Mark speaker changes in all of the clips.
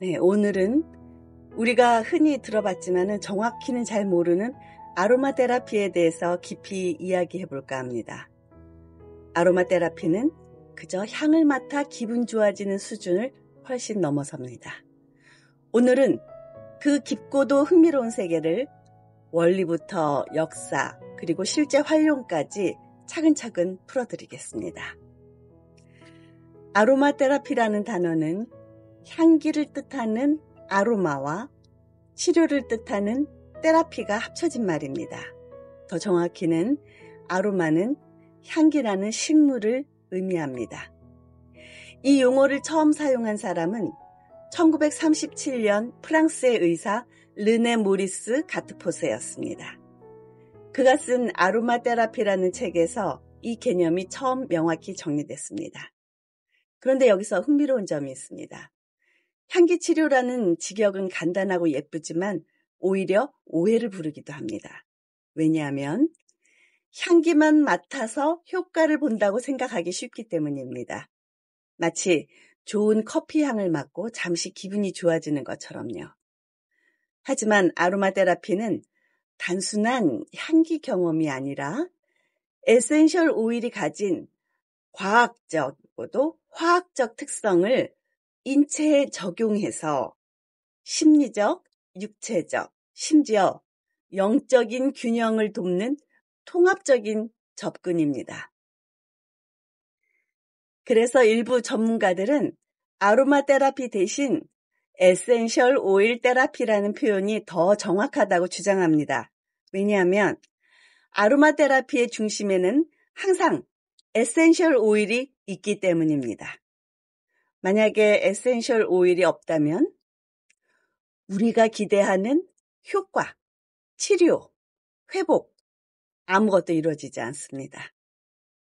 Speaker 1: 네, 오늘은 우리가 흔히 들어봤지만은 정확히는 잘 모르는 아로마 테라피에 대해서 깊이 이야기해 볼까 합니다. 아로마 테라피는 그저 향을 맡아 기분 좋아지는 수준을 훨씬 넘어섭니다. 오늘은 그 깊고도 흥미로운 세계를 원리부터 역사 그리고 실제 활용까지 차근차근 풀어드리겠습니다. 아로마 테라피라는 단어는 향기를 뜻하는 아로마와 치료를 뜻하는 테라피가 합쳐진 말입니다. 더 정확히는 아로마는 향기라는 식물을 의미합니다. 이 용어를 처음 사용한 사람은 1937년 프랑스의 의사 르네 모리스 가트포세였습니다. 그가 쓴 아로마 테라피라는 책에서 이 개념이 처음 명확히 정리됐습니다. 그런데 여기서 흥미로운 점이 있습니다. 향기 치료라는 직역은 간단하고 예쁘지만 오히려 오해를 부르기도 합니다. 왜냐하면 향기만 맡아서 효과를 본다고 생각하기 쉽기 때문입니다. 마치 좋은 커피 향을 맡고 잠시 기분이 좋아지는 것처럼요. 하지만 아로마 테라피는 단순한 향기 경험이 아니라 에센셜 오일이 가진 과학적이고도 화학적 특성을 인체에 적용해서 심리적, 육체적, 심지어 영적인 균형을 돕는 통합적인 접근입니다. 그래서 일부 전문가들은 아로마 테라피 대신 에센셜 오일 테라피라는 표현이 더 정확하다고 주장합니다. 왜냐하면 아로마 테라피의 중심에는 항상 에센셜 오일이 있기 때문입니다. 만약에 에센셜 오일이 없다면 우리가 기대하는 효과, 치료, 회복 아무것도 이루어지지 않습니다.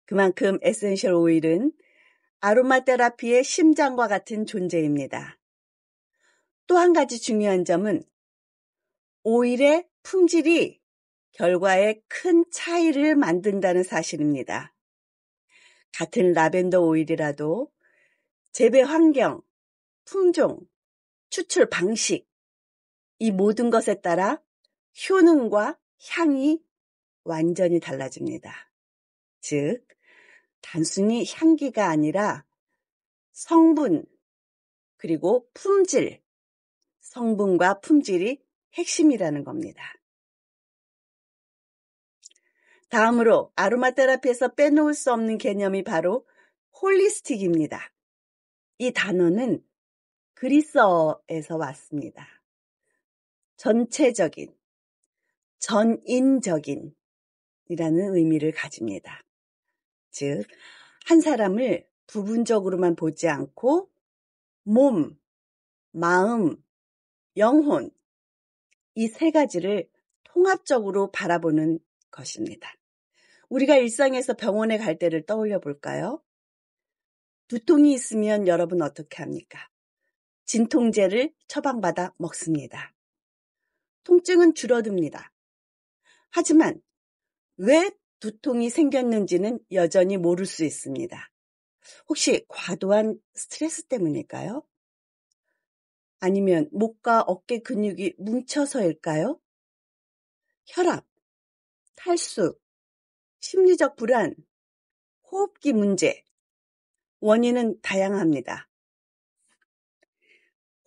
Speaker 1: 그만큼 에센셜 오일은 아로마 테라피의 심장과 같은 존재입니다. 또 한 가지 중요한 점은 오일의 품질이 결과에 큰 차이를 만든다는 사실입니다. 같은 라벤더 오일이라도 재배 환경, 품종, 추출 방식 이 모든 것에 따라 효능과 향이 완전히 달라집니다. 즉, 단순히 향기가 아니라 성분 그리고 품질, 성분과 품질이 핵심이라는 겁니다. 다음으로 아로마 테라피에서 빼놓을 수 없는 개념이 바로 홀리스틱입니다. 이 단어는 그리스어에서 왔습니다. 전체적인, 전인적인 이라는 의미를 가집니다. 즉, 한 사람을 부분적으로만 보지 않고 몸, 마음, 영혼 이 세 가지를 통합적으로 바라보는 것입니다. 우리가 일상에서 병원에 갈 때를 떠올려 볼까요? 두통이 있으면 여러분 어떻게 합니까? 진통제를 처방받아 먹습니다. 통증은 줄어듭니다. 하지만 왜 두통이 생겼는지는 여전히 모를 수 있습니다. 혹시 과도한 스트레스 때문일까요? 아니면 목과 어깨 근육이 뭉쳐서일까요? 혈압, 탈수, 심리적 불안, 호흡기 문제, 원인은 다양합니다.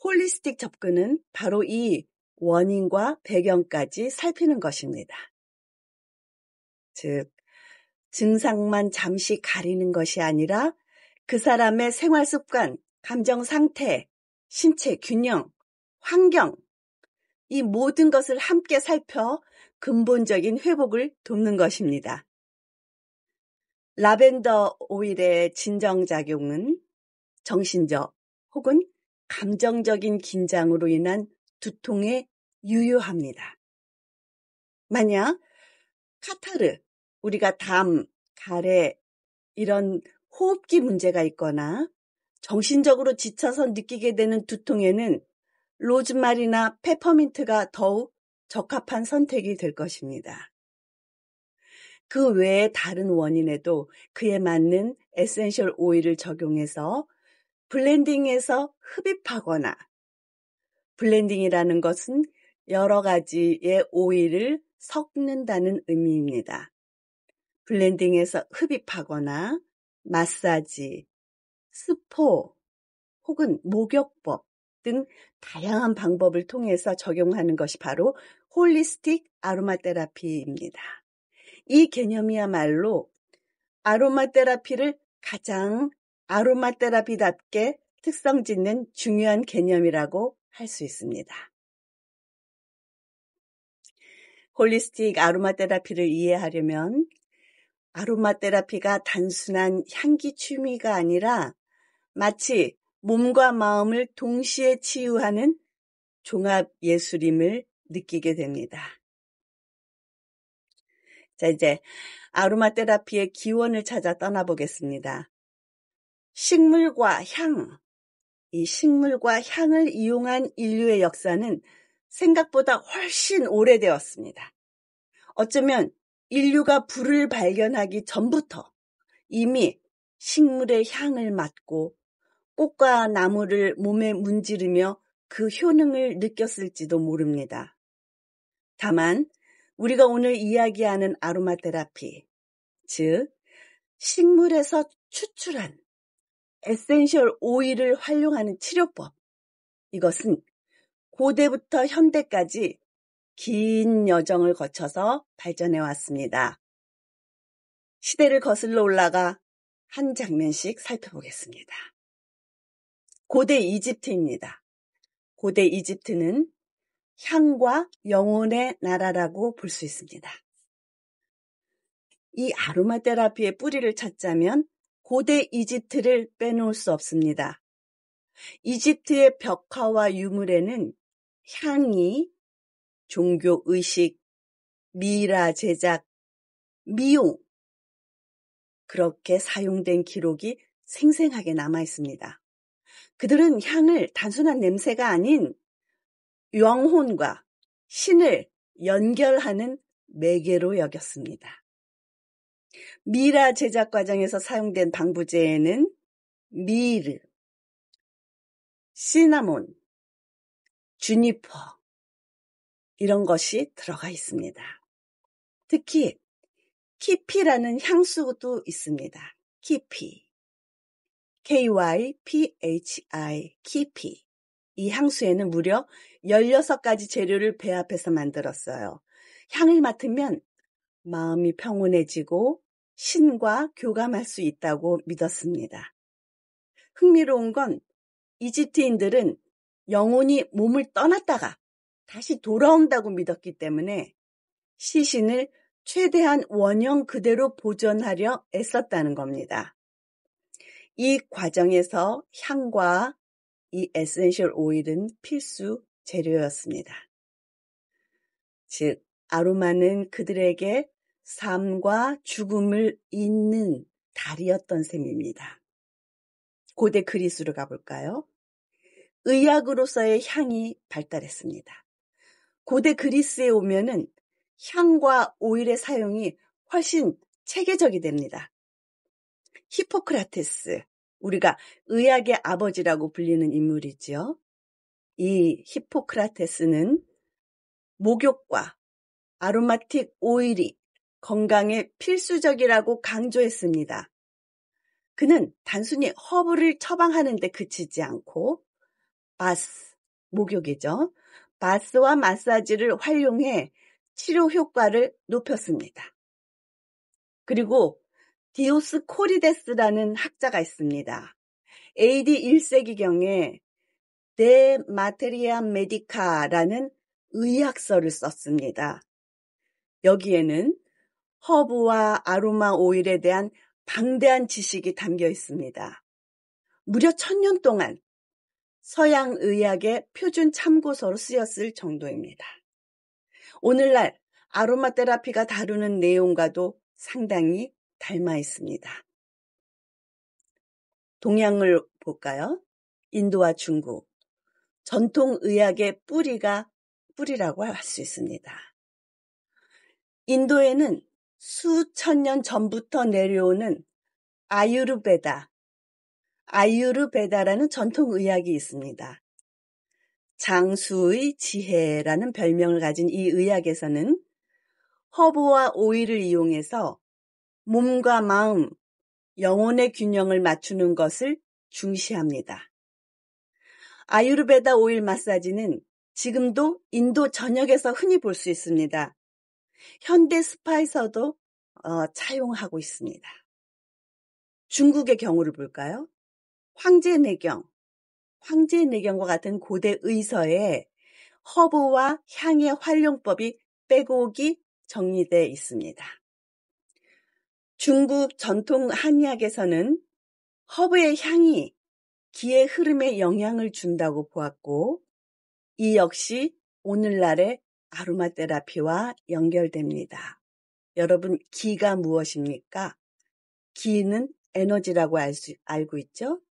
Speaker 1: 홀리스틱 접근은 바로 이 원인과 배경까지 살피는 것입니다. 즉, 증상만 잠시 가리는 것이 아니라 그 사람의 생활 습관, 감정 상태, 신체 균형, 환경, 이 모든 것을 함께 살펴 근본적인 회복을 돕는 것입니다. 라벤더 오일의 진정작용은 정신적 혹은 감정적인 긴장으로 인한 두통에 유효합니다. 만약 카타르, 우리가 담, 가래 이런 호흡기 문제가 있거나 정신적으로 지쳐서 느끼게 되는 두통에는 로즈마리나 페퍼민트가 더욱 적합한 선택이 될 것입니다. 그 외에 다른 원인에도 그에 맞는 에센셜 오일을 적용해서 블렌딩해서 흡입하거나 블렌딩이라는 것은 여러 가지의 오일을 섞는다는 의미입니다. 블렌딩에서 흡입하거나 마사지, 스포 혹은 목욕법 등 다양한 방법을 통해서 적용하는 것이 바로 홀리스틱 아로마 테라피입니다. 이 개념이야말로 아로마 테라피를 가장 아로마 테라피답게 특성 짓는 중요한 개념이라고 할 수 있습니다. 홀리스틱 아로마 테라피를 이해하려면 아로마 테라피가 단순한 향기 취미가 아니라 마치 몸과 마음을 동시에 치유하는 종합 예술임을 느끼게 됩니다. 자, 이제 아로마 테라피의 기원을 찾아 떠나보겠습니다. 식물과 향, 이 식물과 향을 이용한 인류의 역사는 생각보다 훨씬 오래되었습니다. 어쩌면 인류가 불을 발견하기 전부터 이미 식물의 향을 맡고 꽃과 나무를 몸에 문지르며 그 효능을 느꼈을지도 모릅니다. 다만 우리가 오늘 이야기하는 아로마 테라피, 즉 식물에서 추출한 에센셜 오일을 활용하는 치료법, 이것은 고대부터 현대까지 긴 여정을 거쳐서 발전해 왔습니다. 시대를 거슬러 올라가 한 장면씩 살펴보겠습니다. 고대 이집트입니다. 고대 이집트는 향과 영혼의 나라라고 볼 수 있습니다. 이 아로마 테라피의 뿌리를 찾자면 고대 이집트를 빼놓을 수 없습니다. 이집트의 벽화와 유물에는 향이 종교 의식, 미이라 제작, 미용, 그렇게 사용된 기록이 생생하게 남아 있습니다. 그들은 향을 단순한 냄새가 아닌 영혼과 신을 연결하는 매개로 여겼습니다. 미라 제작 과정에서 사용된 방부제에는 미르, 시나몬, 주니퍼 이런 것이 들어가 있습니다. 특히 키피라는 향수도 있습니다. 키피, KYPHI, 키피. 이 향수에는 무려 16가지 재료를 배합해서 만들었어요. 향을 맡으면 마음이 평온해지고 신과 교감할 수 있다고 믿었습니다. 흥미로운 건 이집트인들은 영혼이 몸을 떠났다가 다시 돌아온다고 믿었기 때문에 시신을 최대한 원형 그대로 보존하려 애썼다는 겁니다. 이 과정에서 향과 이 에센셜 오일은 필수 재료였습니다. 즉, 아로마는 그들에게 삶과 죽음을 잇는 달이었던 셈입니다. 고대 그리스로 가볼까요? 의학으로서의 향이 발달했습니다. 고대 그리스에 오면은 향과 오일의 사용이 훨씬 체계적이 됩니다. 히포크라테스, 우리가 의학의 아버지라고 불리는 인물이지요. 이 히포크라테스는 목욕과 아로마틱 오일이 건강에 필수적이라고 강조했습니다. 그는 단순히 허브를 처방하는 데 그치지 않고 바스, 목욕이죠. 바스와 마사지를 활용해 치료 효과를 높였습니다. 그리고 디오스코리데스라는 학자가 있습니다. AD 1세기경에 데 마테리아 메디카라는 의학서를 썼습니다. 여기에는 허브와 아로마 오일에 대한 방대한 지식이 담겨 있습니다. 무려 1000년 동안 서양 의학의 표준 참고서로 쓰였을 정도입니다. 오늘날 아로마 테라피가 다루는 내용과도 상당히 닮아 있습니다. 동양을 볼까요? 인도와 중국. 전통 의학의 뿌리라고 할 수 있습니다. 인도에는 수천 년 전부터 내려오는 아유르베다라는 전통 의학이 있습니다. 장수의 지혜라는 별명을 가진 이 의학에서는 허브와 오일을 이용해서 몸과 마음, 영혼의 균형을 맞추는 것을 중시합니다. 아유르베다 오일 마사지는 지금도 인도 전역에서 흔히 볼 수 있습니다. 현대 스파에서도 차용하고 있습니다. 중국의 경우를 볼까요? 황제내경과 같은 고대 의서에 허브와 향의 활용법이 빼곡히 정리되어 있습니다. 중국 전통 한의학에서는 허브의 향이 기의 흐름에 영향을 준다고 보았고, 이 역시 오늘날의 아로마 테라피와 연결됩니다. 여러분, 기가 무엇입니까? 기는 에너지라고 알고 있죠?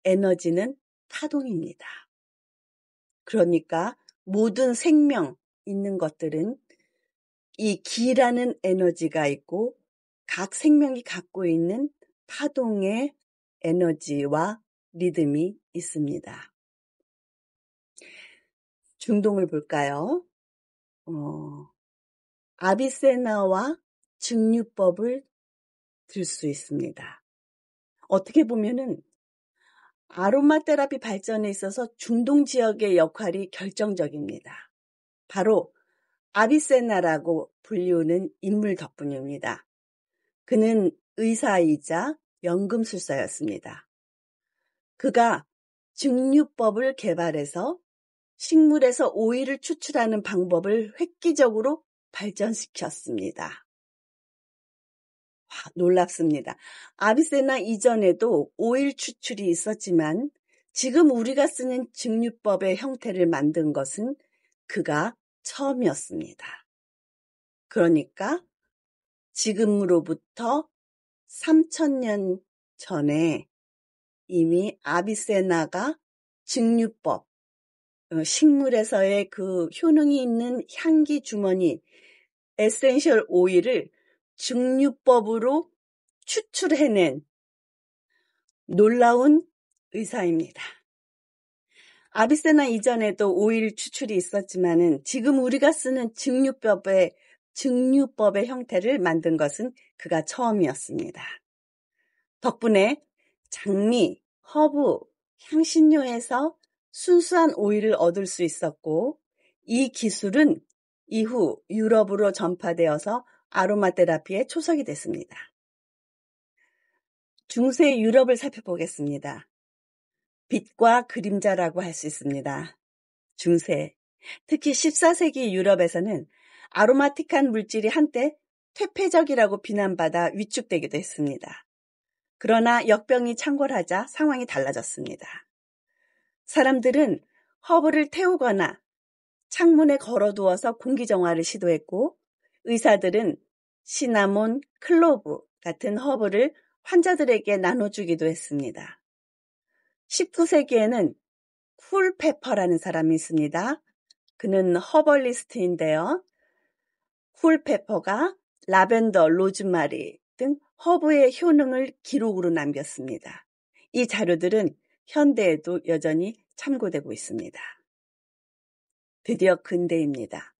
Speaker 1: 에너지는 파동입니다. 그러니까 모든 생명 있는 것들은 이 기라는 에너지가 있고 각 생명이 갖고 있는 파동의 에너지와 리듬이 있습니다. 중동을 볼까요? 아비세나와 증류법을 들 수 있습니다. 어떻게 보면은 아로마 테라피 발전에 있어서 중동 지역의 역할이 결정적입니다. 바로 아비세나라고 불리우는 인물 덕분입니다. 그는 의사이자 연금술사였습니다. 그가 증류법을 개발해서 식물에서 오일을 추출하는 방법을 획기적으로 발전시켰습니다. 놀랍습니다. 아비세나 이전에도 오일 추출이 있었지만 지금 우리가 쓰는 증류법의 형태를 만든 것은 그가 처음이었습니다. 그러니까 지금으로부터 3000년 전에 이미 아비세나가 증류법, 식물에서의 그 효능이 있는 향기 주머니, 에센셜 오일을 증류법으로 추출해낸 놀라운 의사입니다. 아비세나 이전에도 오일 추출이 있었지만은 지금 우리가 쓰는 증류법의 형태를 만든 것은 그가 처음이었습니다. 덕분에 장미, 허브, 향신료에서 순수한 오일을 얻을 수 있었고, 이 기술은 이후 유럽으로 전파되어서 아로마 테라피의 초석이 됐습니다. 중세 유럽을 살펴보겠습니다. 빛과 그림자라고 할 수 있습니다. 중세, 특히 14세기 유럽에서는 아로마틱한 물질이 한때 퇴폐적이라고 비난받아 위축되기도 했습니다. 그러나 역병이 창궐하자 상황이 달라졌습니다. 사람들은 허브를 태우거나 창문에 걸어두어서 공기정화를 시도했고, 의사들은 시나몬, 클로브 같은 허브를 환자들에게 나눠주기도 했습니다. 19세기에는 쿨페퍼라는 사람이 있습니다. 그는 허벌리스트인데요. 쿨페퍼가 라벤더, 로즈마리 등 허브의 효능을 기록으로 남겼습니다. 이 자료들은 현대에도 여전히 참고되고 있습니다. 드디어 근대입니다.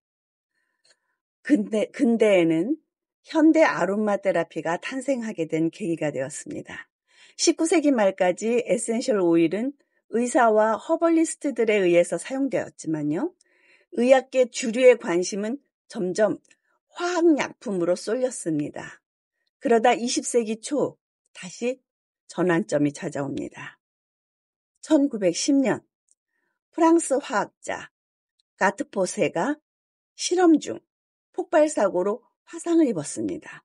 Speaker 1: 근대에는 현대 아로마 테라피가 탄생하게 된 계기가 되었습니다. 19세기 말까지 에센셜 오일은 의사와 허벌리스트들에 의해서 사용되었지만요. 의학계 주류의 관심은 점점 화학약품으로 쏠렸습니다. 그러다 20세기 초 다시 전환점이 찾아옵니다. 1910년 프랑스 화학자 가트포세가 실험 중 폭발사고로 화상을 입었습니다.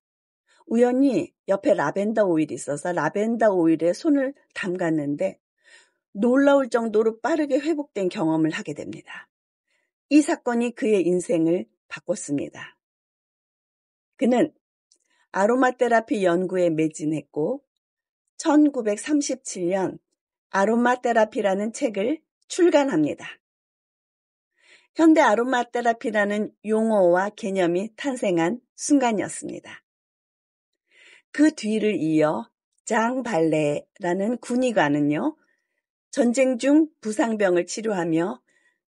Speaker 1: 우연히 옆에 라벤더 오일이 있어서 라벤더 오일에 손을 담갔는데 놀라울 정도로 빠르게 회복된 경험을 하게 됩니다. 이 사건이 그의 인생을 바꿨습니다. 그는 아로마 테라피 연구에 매진했고 1937년 아로마 테라피라는 책을 출간합니다. 현대 아로마 테라피라는 용어와 개념이 탄생한 순간이었습니다. 그 뒤를 이어 장 발레라는 군의관은요, 전쟁 중 부상병을 치료하며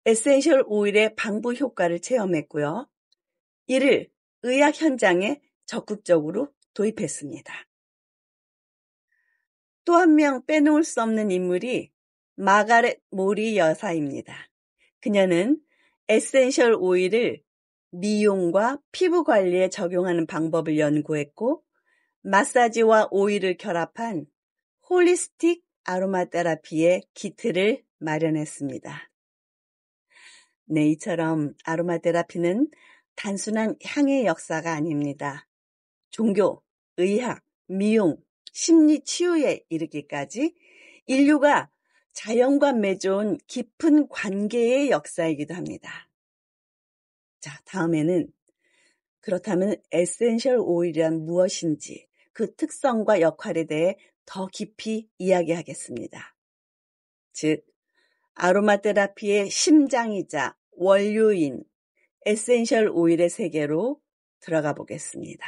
Speaker 1: 에센셜 오일의 방부 효과를 체험했고요. 이를 의학 현장에 적극적으로 도입했습니다. 또 한 명 빼놓을 수 없는 인물이 마가렛 모리 여사입니다. 그녀는 에센셜 오일을 미용과 피부 관리에 적용하는 방법을 연구했고 마사지와 오일을 결합한 홀리스틱 아로마 테라피의 키트를 마련했습니다. 네, 이처럼 아로마 테라피는 단순한 향의 역사가 아닙니다. 종교, 의학, 미용, 심리 치유에 이르기까지 인류가 자연과 맺어온 깊은 관계의 역사이기도 합니다. 자, 다음에는 그렇다면 에센셜 오일이란 무엇인지 그 특성과 역할에 대해 더 깊이 이야기하겠습니다. 즉, 아로마 테라피의 심장이자 원료인 에센셜 오일의 세계로 들어가 보겠습니다.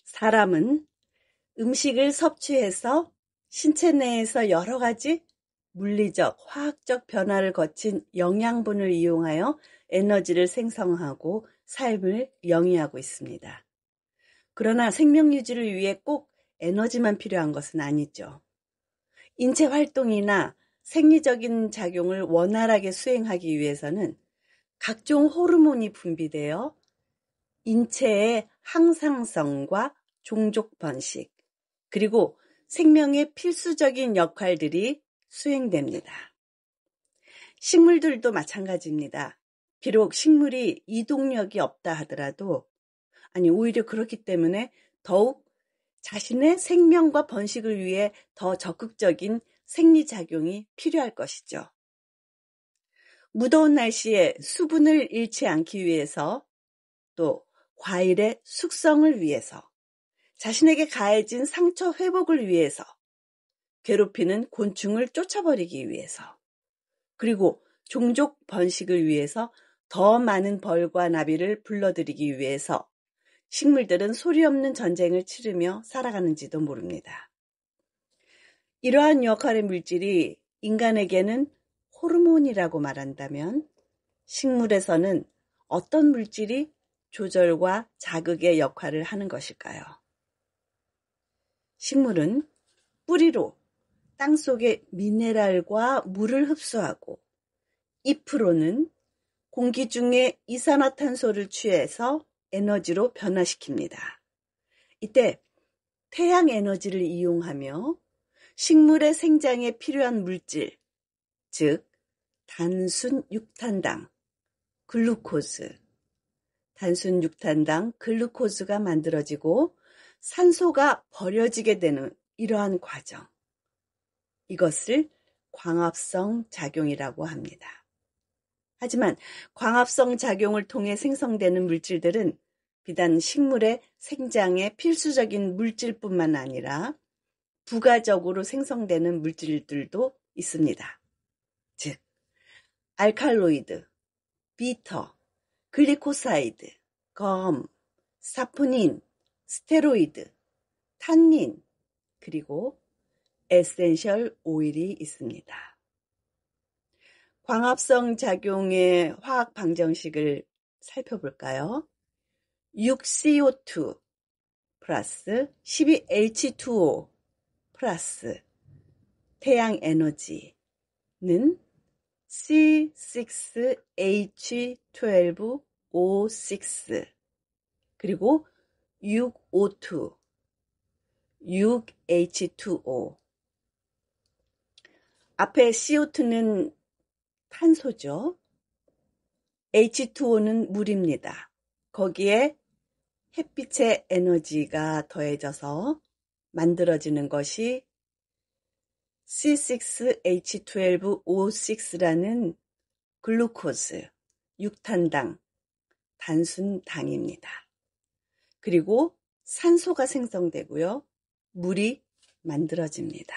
Speaker 1: 사람은 음식을 섭취해서 신체 내에서 여러 가지 물리적, 화학적 변화를 거친 영양분을 이용하여 에너지를 생성하고 삶을 영위하고 있습니다. 그러나 생명 유지를 위해 꼭 에너지만 필요한 것은 아니죠. 인체 활동이나 생리적인 작용을 원활하게 수행하기 위해서는 각종 호르몬이 분비되어 인체의 항상성과 종족 번식, 그리고 생명의 필수적인 역할들이 수행됩니다. 식물들도 마찬가지입니다. 비록 식물이 이동력이 없다 하더라도, 오히려 그렇기 때문에 더욱 자신의 생명과 번식을 위해 더 적극적인 생리작용이 필요할 것이죠. 무더운 날씨에 수분을 잃지 않기 위해서, 또 과일의 숙성을 위해서, 자신에게 가해진 상처 회복을 위해서, 괴롭히는 곤충을 쫓아버리기 위해서, 그리고 종족 번식을 위해서 더 많은 벌과 나비를 불러들이기 위해서 식물들은 소리 없는 전쟁을 치르며 살아가는지도 모릅니다. 이러한 역할의 물질이 인간에게는 호르몬이라고 말한다면 식물에서는 어떤 물질이 조절과 자극의 역할을 하는 것일까요? 식물은 뿌리로 땅속의 미네랄과 물을 흡수하고 잎으로는 공기 중에 이산화탄소를 취해서 에너지로 변화시킵니다. 이때 태양 에너지를 이용하며 식물의 생장에 필요한 물질, 즉 단순 육탄당, 글루코즈, 단순 육탄당, 글루코즈가 만들어지고 산소가 버려지게 되는 이러한 과정. 이것을 광합성 작용이라고 합니다. 하지만 광합성 작용을 통해 생성되는 물질들은 비단 식물의 생장에 필수적인 물질뿐만 아니라 부가적으로 생성되는 물질들도 있습니다. 즉, 알칼로이드, 비터, 글리코사이드, 검, 사포닌, 스테로이드, 탄닌, 그리고 에센셜 오일이 있습니다. 광합성 작용의 화학 방정식을 살펴볼까요? 6CO2 플러스 12H2O 플러스 태양 에너지는 C6H12O6 그리고 6O2 6H2O 앞에 CO2는 탄소죠. H2O는 물입니다. 거기에 햇빛의 에너지가 더해져서 만들어지는 것이 C6H12O6라는 글루코즈, 육탄당, 단순당입니다. 그리고 산소가 생성되고요. 물이 만들어집니다.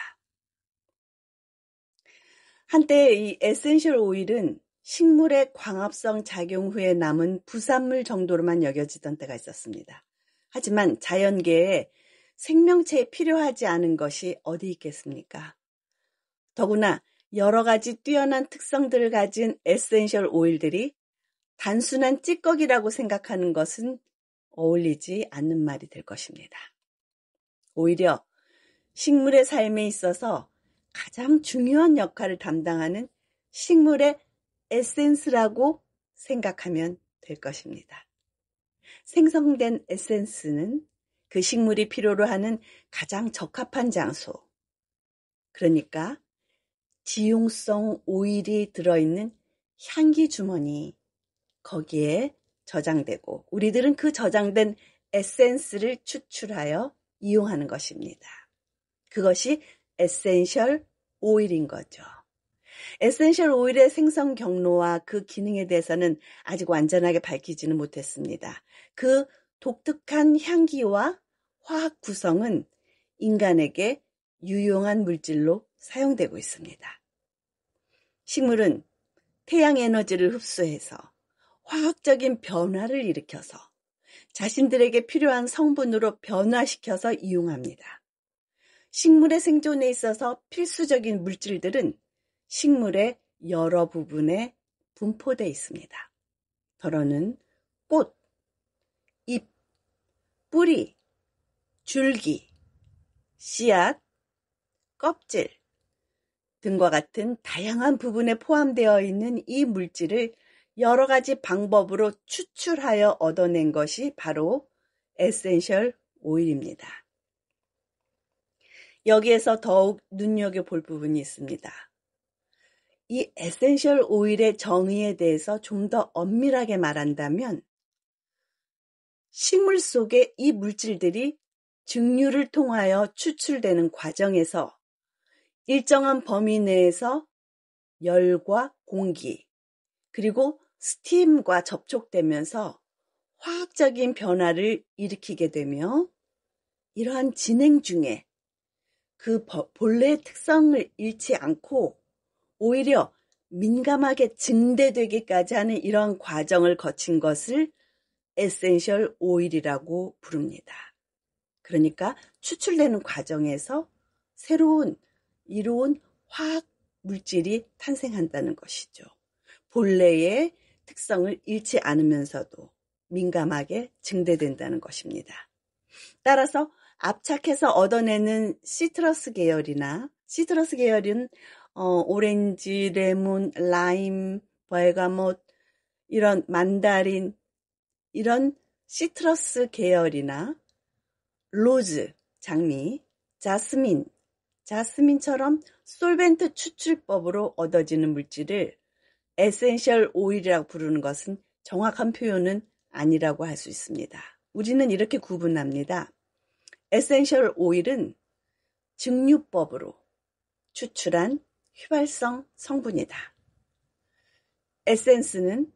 Speaker 1: 한때 이 에센셜 오일은 식물의 광합성 작용 후에 남은 부산물 정도로만 여겨지던 때가 있었습니다. 하지만 자연계에 생명체에 필요하지 않은 것이 어디 있겠습니까? 더구나 여러 가지 뛰어난 특성들을 가진 에센셜 오일들이 단순한 찌꺼기라고 생각하는 것은 어울리지 않는 말이 될 것입니다. 오히려 식물의 삶에 있어서 가장 중요한 역할을 담당하는 식물의 에센스라고 생각하면 될 것입니다. 생성된 에센스는 그 식물이 필요로 하는 가장 적합한 장소, 그러니까 지용성 오일이 들어있는 향기 주머니, 거기에 저장되고 우리들은 그 저장된 에센스를 추출하여 이용하는 것입니다. 그것이 에센셜 오일인 거죠. 에센셜 오일의 생성 경로와 그 기능에 대해서는 아직 완전하게 밝히지는 못했습니다. 그 독특한 향기와 화학 구성은 인간에게 유용한 물질로 사용되고 있습니다. 식물은 태양 에너지를 흡수해서 화학적인 변화를 일으켜서 자신들에게 필요한 성분으로 변화시켜서 이용합니다. 식물의 생존에 있어서 필수적인 물질들은 식물의 여러 부분에 분포되어 있습니다. 더러는 꽃, 잎, 뿌리, 줄기, 씨앗, 껍질 등과 같은 다양한 부분에 포함되어 있는 이 물질을 여러 가지 방법으로 추출하여 얻어낸 것이 바로 에센셜 오일입니다. 여기에서 더욱 눈여겨볼 부분이 있습니다. 이 에센셜 오일의 정의에 대해서 좀 더 엄밀하게 말한다면 식물 속에 이 물질들이 증류를 통하여 추출되는 과정에서 일정한 범위 내에서 열과 공기 그리고 스팀과 접촉되면서 화학적인 변화를 일으키게 되며 이러한 진행 중에 그 본래의 특성을 잃지 않고 오히려 민감하게 증대되기까지 하는 이러한 과정을 거친 것을 에센셜 오일이라고 부릅니다. 그러니까 추출되는 과정에서 새로운 이로운 화학 물질이 탄생한다는 것이죠. 본래의 특성을 잃지 않으면서도 민감하게 증대된다는 것입니다. 따라서 압착해서 얻어내는 시트러스 계열은 오렌지, 레몬, 라임, 벌가못, 이런 만다린, 이런 시트러스 계열이나 로즈, 장미, 자스민처럼 솔벤트 추출법으로 얻어지는 물질을 에센셜 오일이라고 부르는 것은 정확한 표현은 아니라고 할 수 있습니다. 우리는 이렇게 구분합니다. 에센셜 오일은 증류법으로 추출한 휘발성 성분이다. 에센스는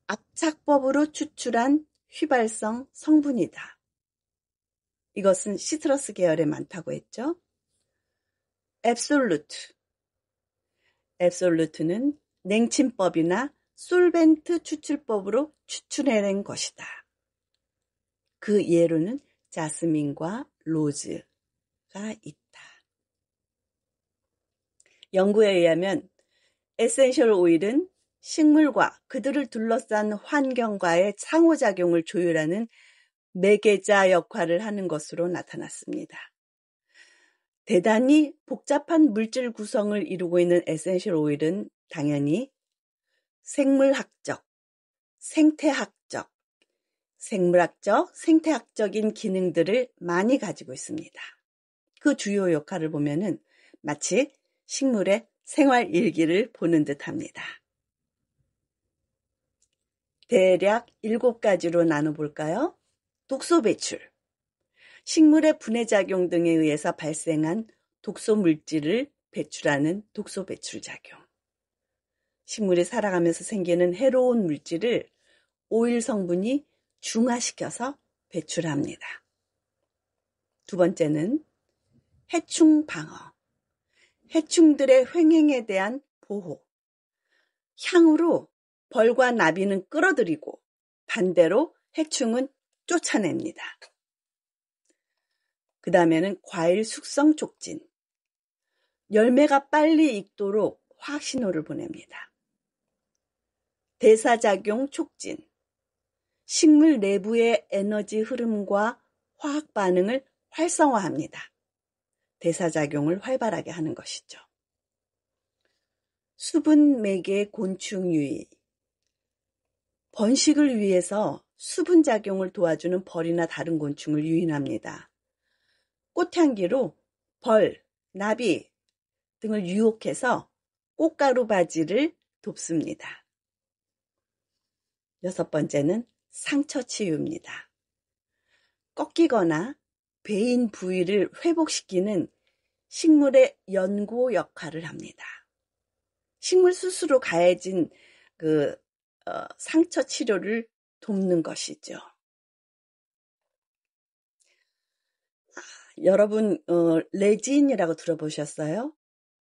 Speaker 1: 압착법으로 추출한 휘발성 성분이다. 이것은 시트러스 계열에 많다고 했죠. 앱솔루트는 냉침법이나 솔벤트 추출법으로 추출해낸 것이다. 그 예로는 자스민과 로즈가 있다. 연구에 의하면 에센셜 오일은 식물과 그들을 둘러싼 환경과의 상호작용을 조율하는 매개자 역할을 하는 것으로 나타났습니다. 대단히 복잡한 물질 구성을 이루고 있는 에센셜 오일은 당연히 생물학적, 생태학적인 기능들을 많이 가지고 있습니다. 그 주요 역할을 보면은 마치 식물의 생활 일기를 보는 듯합니다. 대략 7가지로 나눠볼까요? 독소 배출. 식물의 분해작용 등에 의해서 발생한 독소 물질을 배출하는 독소 배출 작용. 식물이 살아가면서 생기는 해로운 물질을 오일 성분이 중화시켜서 배출합니다. 두 번째는 해충 방어. 해충들의 횡행에 대한 보호. 향으로 벌과 나비는 끌어들이고 반대로 해충은 쫓아냅니다. 그 다음에는 과일 숙성 촉진. 열매가 빨리 익도록 화학 신호를 보냅니다. 대사작용 촉진. 식물 내부의 에너지 흐름과 화학 반응을 활성화합니다. 대사작용을 활발하게 하는 것이죠. 수분 매개 곤충 유의. 번식을 위해서 수분 작용을 도와주는 벌이나 다른 곤충을 유인합니다. 꽃향기로 벌, 나비 등을 유혹해서 꽃가루 바지를 돕습니다. 6번째는 상처 치유입니다. 꺾이거나 베인 부위를 회복시키는 식물의 연고 역할을 합니다. 식물 스스로 가해진 상처 치료를 돕는 것이죠. 여러분 레진이라고 들어보셨어요?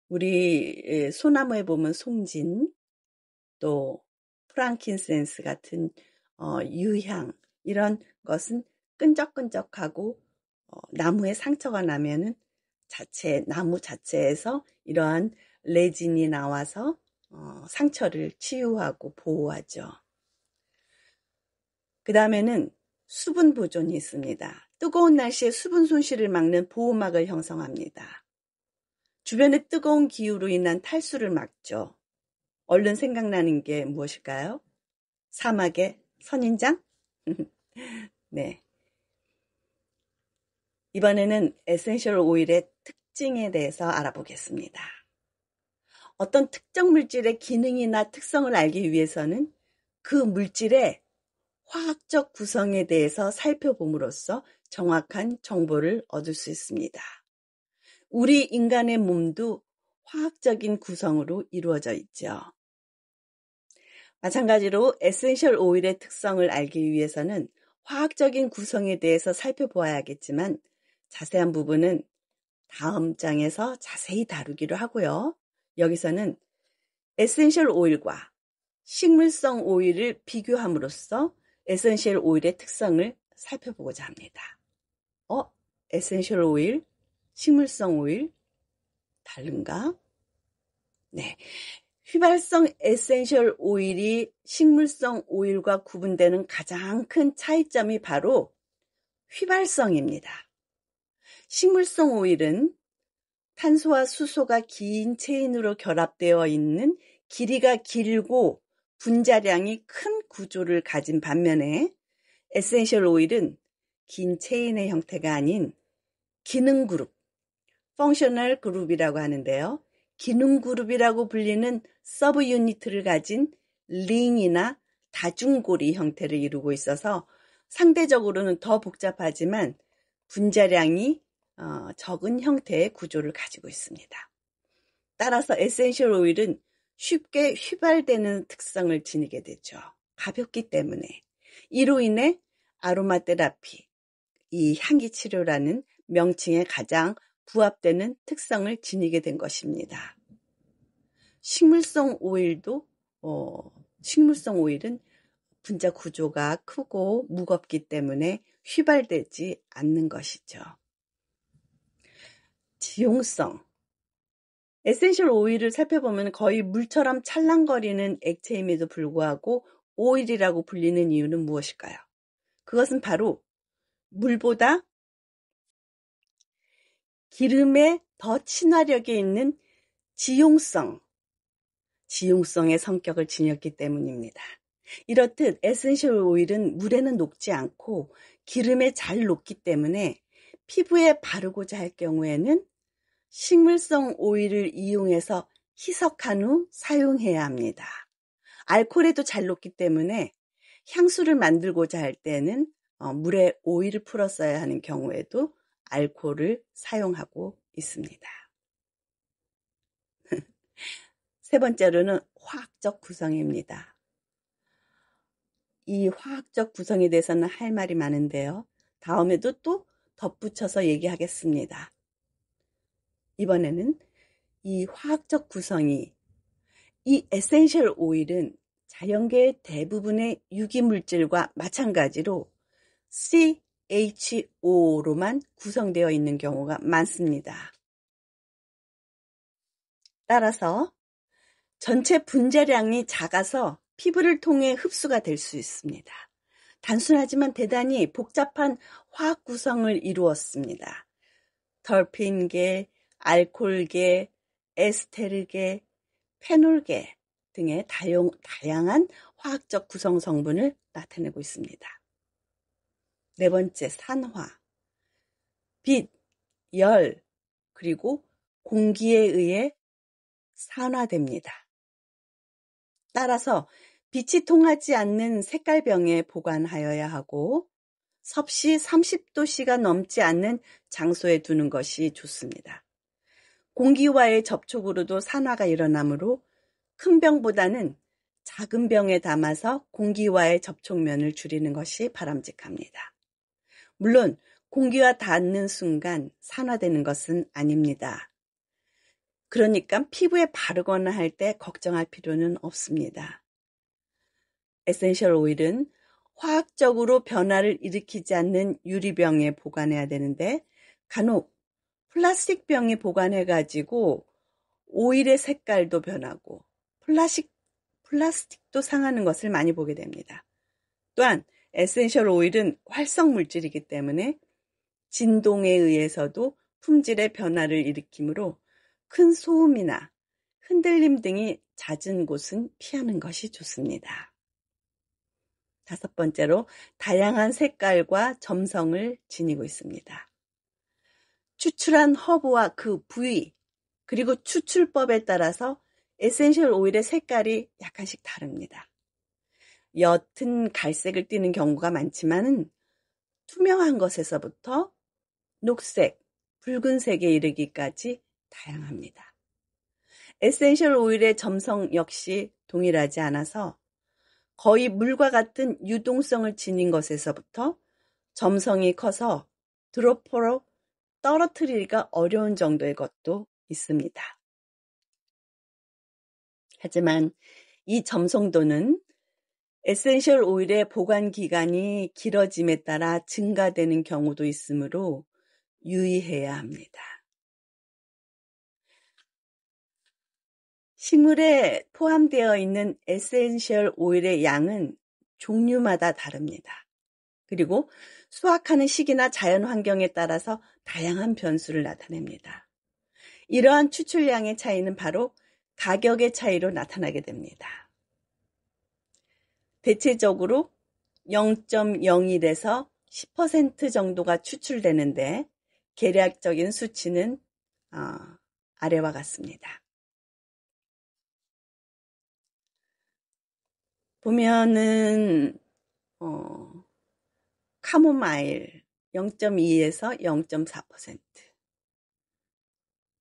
Speaker 1: 우리 소나무에 보면 송진, 또 프랑킨센스 같은 유향, 이런 것은 끈적끈적하고 나무에 상처가 나면은 나무 자체에서 이러한 레진이 나와서 상처를 치유하고 보호하죠. 그 다음에는 수분 보존이 있습니다. 뜨거운 날씨에 수분 손실을 막는 보호막을 형성합니다. 주변의 뜨거운 기후로 인한 탈수를 막죠. 얼른 생각나는 게 무엇일까요? 사막의 선인장? 네. 이번에는 에센셜 오일의 특징에 대해서 알아보겠습니다. 어떤 특정 물질의 기능이나 특성을 알기 위해서는 그 물질의 화학적 구성에 대해서 살펴봄으로써 정확한 정보를 얻을 수 있습니다. 우리 인간의 몸도 화학적인 구성으로 이루어져 있죠. 마찬가지로 에센셜 오일의 특성을 알기 위해서는 화학적인 구성에 대해서 살펴보아야겠지만 자세한 부분은 다음 장에서 자세히 다루기로 하고요. 여기서는 에센셜 오일과 식물성 오일을 비교함으로써 에센셜 오일의 특성을 살펴보고자 합니다. 에센셜 오일, 식물성 오일 다른가? 네. 휘발성 에센셜 오일이 식물성 오일과 구분되는 가장 큰 차이점이 바로 휘발성입니다. 식물성 오일은 탄소와 수소가 긴 체인으로 결합되어 있는 길이가 길고 분자량이 큰 구조를 가진 반면에 에센셜 오일은 긴 체인의 형태가 아닌 기능 그룹, 펑셔널 그룹이라고 하는데요. 기능 그룹이라고 불리는 서브 유니트를 가진 링이나 다중고리 형태를 이루고 있어서 상대적으로는 더 복잡하지만 분자량이 적은 형태의 구조를 가지고 있습니다. 따라서 에센셜 오일은 쉽게 휘발되는 특성을 지니게 되죠. 가볍기 때문에. 이로 인해 아로마 테라피, 이 향기 치료라는 명칭에 가장 부합되는 특성을 지니게 된 것입니다. 식물성 오일은 분자 구조가 크고 무겁기 때문에 휘발되지 않는 것이죠. 지용성. 에센셜 오일을 살펴보면 거의 물처럼 찰랑거리는 액체임에도 불구하고 오일이라고 불리는 이유는 무엇일까요? 그것은 바로 물보다 기름에 더 친화력이 있는 지용성의 성격을 지녔기 때문입니다. 이렇듯 에센셜 오일은 물에는 녹지 않고 기름에 잘 녹기 때문에 피부에 바르고자 할 경우에는 식물성 오일을 이용해서 희석한 후 사용해야 합니다. 알코올에도 잘 녹기 때문에 향수를 만들고자 할 때는 물에 오일을 풀어 써야 하는 경우에도 알코올을 사용하고 있습니다. 세 번째로는 화학적 구성입니다. 이 화학적 구성에 대해서는 할 말이 많은데요. 다음에도 또 덧붙여서 얘기하겠습니다. 이번에는 이 화학적 구성이, 이 에센셜 오일은 자연계의 대부분의 유기물질과 마찬가지로 CHO로만 구성되어 있는 경우가 많습니다. 따라서 전체 분자량이 작아서 피부를 통해 흡수가 될 수 있습니다. 단순하지만 대단히 복잡한 화학 구성을 이루었습니다. 털핀계, 알코올계, 에스테르계, 페놀계 등의 다양한 화학적 구성 성분을 나타내고 있습니다. 네 번째, 산화. 빛, 열, 그리고 공기에 의해 산화됩니다. 따라서 빛이 통하지 않는 색깔병에 보관하여야 하고 섭씨 30도씨가 넘지 않는 장소에 두는 것이 좋습니다. 공기와의 접촉으로도 산화가 일어나므로 큰 병보다는 작은 병에 담아서 공기와의 접촉면을 줄이는 것이 바람직합니다. 물론 공기와 닿는 순간 산화되는 것은 아닙니다. 그러니까 피부에 바르거나 할 때 걱정할 필요는 없습니다. 에센셜 오일은 화학적으로 변화를 일으키지 않는 유리병에 보관해야 되는데 간혹 플라스틱 병에 보관해가지고 오일의 색깔도 변하고 플라스틱도 상하는 것을 많이 보게 됩니다. 또한 에센셜 오일은 활성 물질이기 때문에 진동에 의해서도 품질의 변화를 일으키므로 큰 소음이나 흔들림 등이 잦은 곳은 피하는 것이 좋습니다. 다섯 번째로 다양한 색깔과 점성을 지니고 있습니다. 추출한 허브와 그 부위, 그리고 추출법에 따라서 에센셜 오일의 색깔이 약간씩 다릅니다. 옅은 갈색을 띠는 경우가 많지만 투명한 것에서부터 녹색, 붉은색에 이르기까지 다양합니다. 에센셜 오일의 점성 역시 동일하지 않아서 거의 물과 같은 유동성을 지닌 것에서부터 점성이 커서 드롭으로 떨어뜨리기가 어려운 정도의 것도 있습니다. 하지만 이 점성도는 에센셜 오일의 보관 기간이 길어짐에 따라 증가되는 경우도 있으므로 유의해야 합니다. 식물에 포함되어 있는 에센셜 오일의 양은 종류마다 다릅니다. 그리고 수확하는 시기나 자연 환경에 따라서 다양한 변수를 나타냅니다. 이러한 추출량의 차이는 바로 가격의 차이로 나타나게 됩니다. 대체적으로 0.01에서 10% 정도가 추출되는데 계략적인 수치는 아래와 같습니다. 보면은 카모마일 0.2에서 0.4%,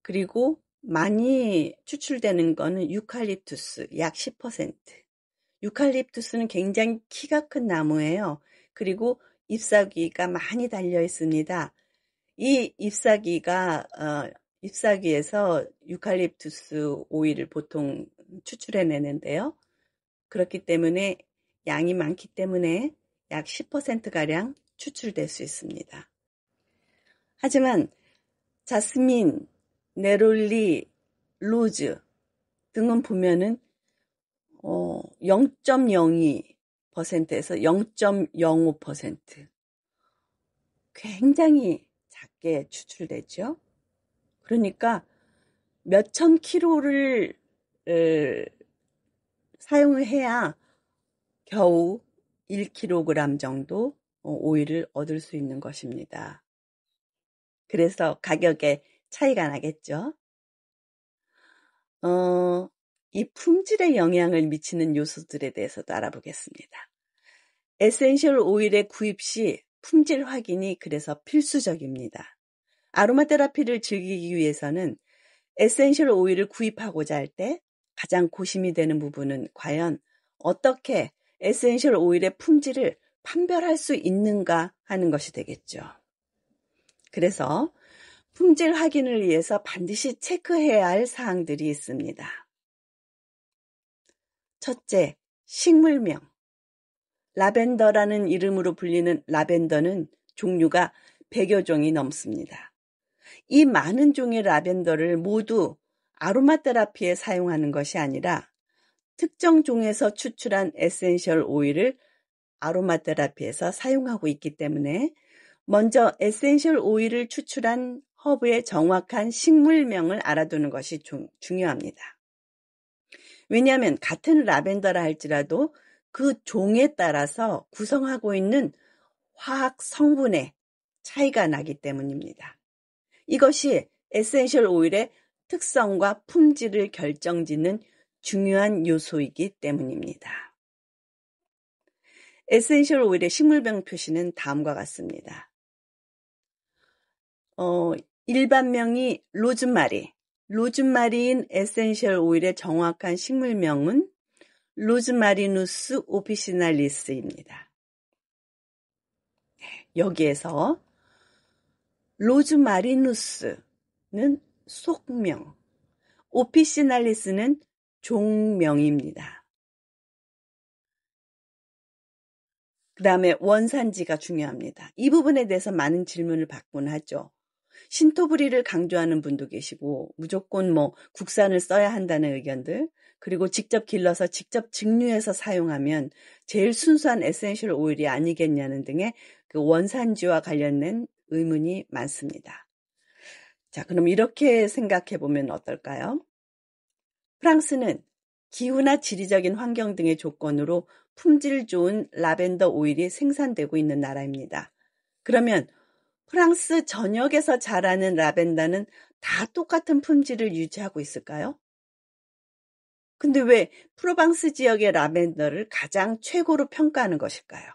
Speaker 1: 그리고 많이 추출되는 거는 유칼립투스 약 10%. 유칼립투스는 굉장히 키가 큰 나무예요. 그리고 잎사귀가 많이 달려 있습니다. 이 잎사귀에서 유칼립투스 오일을 보통 추출해내는데요. 그렇기 때문에 양이 많기 때문에 약 10%가량 추출될 수 있습니다. 하지만 자스민, 네롤리, 로즈 등은 보면은 0.02%에서 0.05% 굉장히 작게 추출되죠. 그러니까 몇천 킬로를 사용해야 겨우 1kg 정도 오일을 얻을 수 있는 것입니다. 그래서 가격에 차이가 나겠죠. 이 품질에 영향을 미치는 요소들에 대해서도 알아보겠습니다. 에센셜 오일의 구입 시 품질 확인이 그래서 필수적입니다. 아로마 테라피를 즐기기 위해서는 에센셜 오일을 구입하고자 할 때 가장 고심이 되는 부분은 과연 어떻게 에센셜 오일의 품질을 판별할 수 있는가 하는 것이 되겠죠. 그래서 품질 확인을 위해서 반드시 체크해야 할 사항들이 있습니다. 첫째, 식물명. 라벤더라는 이름으로 불리는 라벤더는 종류가 100여 종이 넘습니다. 이 많은 종의 라벤더를 모두 아로마 테라피에 사용하는 것이 아니라 특정 종에서 추출한 에센셜 오일을 아로마 테라피에서 사용하고 있기 때문에 먼저 에센셜 오일을 추출한 허브의 정확한 식물명을 알아두는 것이 중요합니다. 왜냐하면 같은 라벤더라 할지라도 그 종에 따라서 구성하고 있는 화학 성분의 차이가 나기 때문입니다. 이것이 에센셜 오일의 특성과 품질을 결정짓는 중요한 요소이기 때문입니다. 에센셜 오일의 식물명 표시는 다음과 같습니다. 일반명이 로즈마리인 에센셜 오일의 정확한 식물명은 로즈마리누스 오피시날리스입니다. 여기에서 로즈마리누스는 속명, 오피시날리스는 종명입니다. 그 다음에 원산지가 중요합니다. 이 부분에 대해서 많은 질문을 받곤 하죠. 신토부리를 강조하는 분도 계시고 무조건 국산을 써야 한다는 의견들, 그리고 직접 길러서 직접 증류해서 사용하면 제일 순수한 에센셜 오일이 아니겠냐는 등의 그 원산지와 관련된 의문이 많습니다. 자, 그럼 이렇게 생각해 보면 어떨까요? 프랑스는 기후나 지리적인 환경 등의 조건으로 품질 좋은 라벤더 오일이 생산되고 있는 나라입니다. 그러면 프랑스 전역에서 자라는 라벤더는 다 똑같은 품질을 유지하고 있을까요? 근데 왜 프로방스 지역의 라벤더를 가장 최고로 평가하는 것일까요?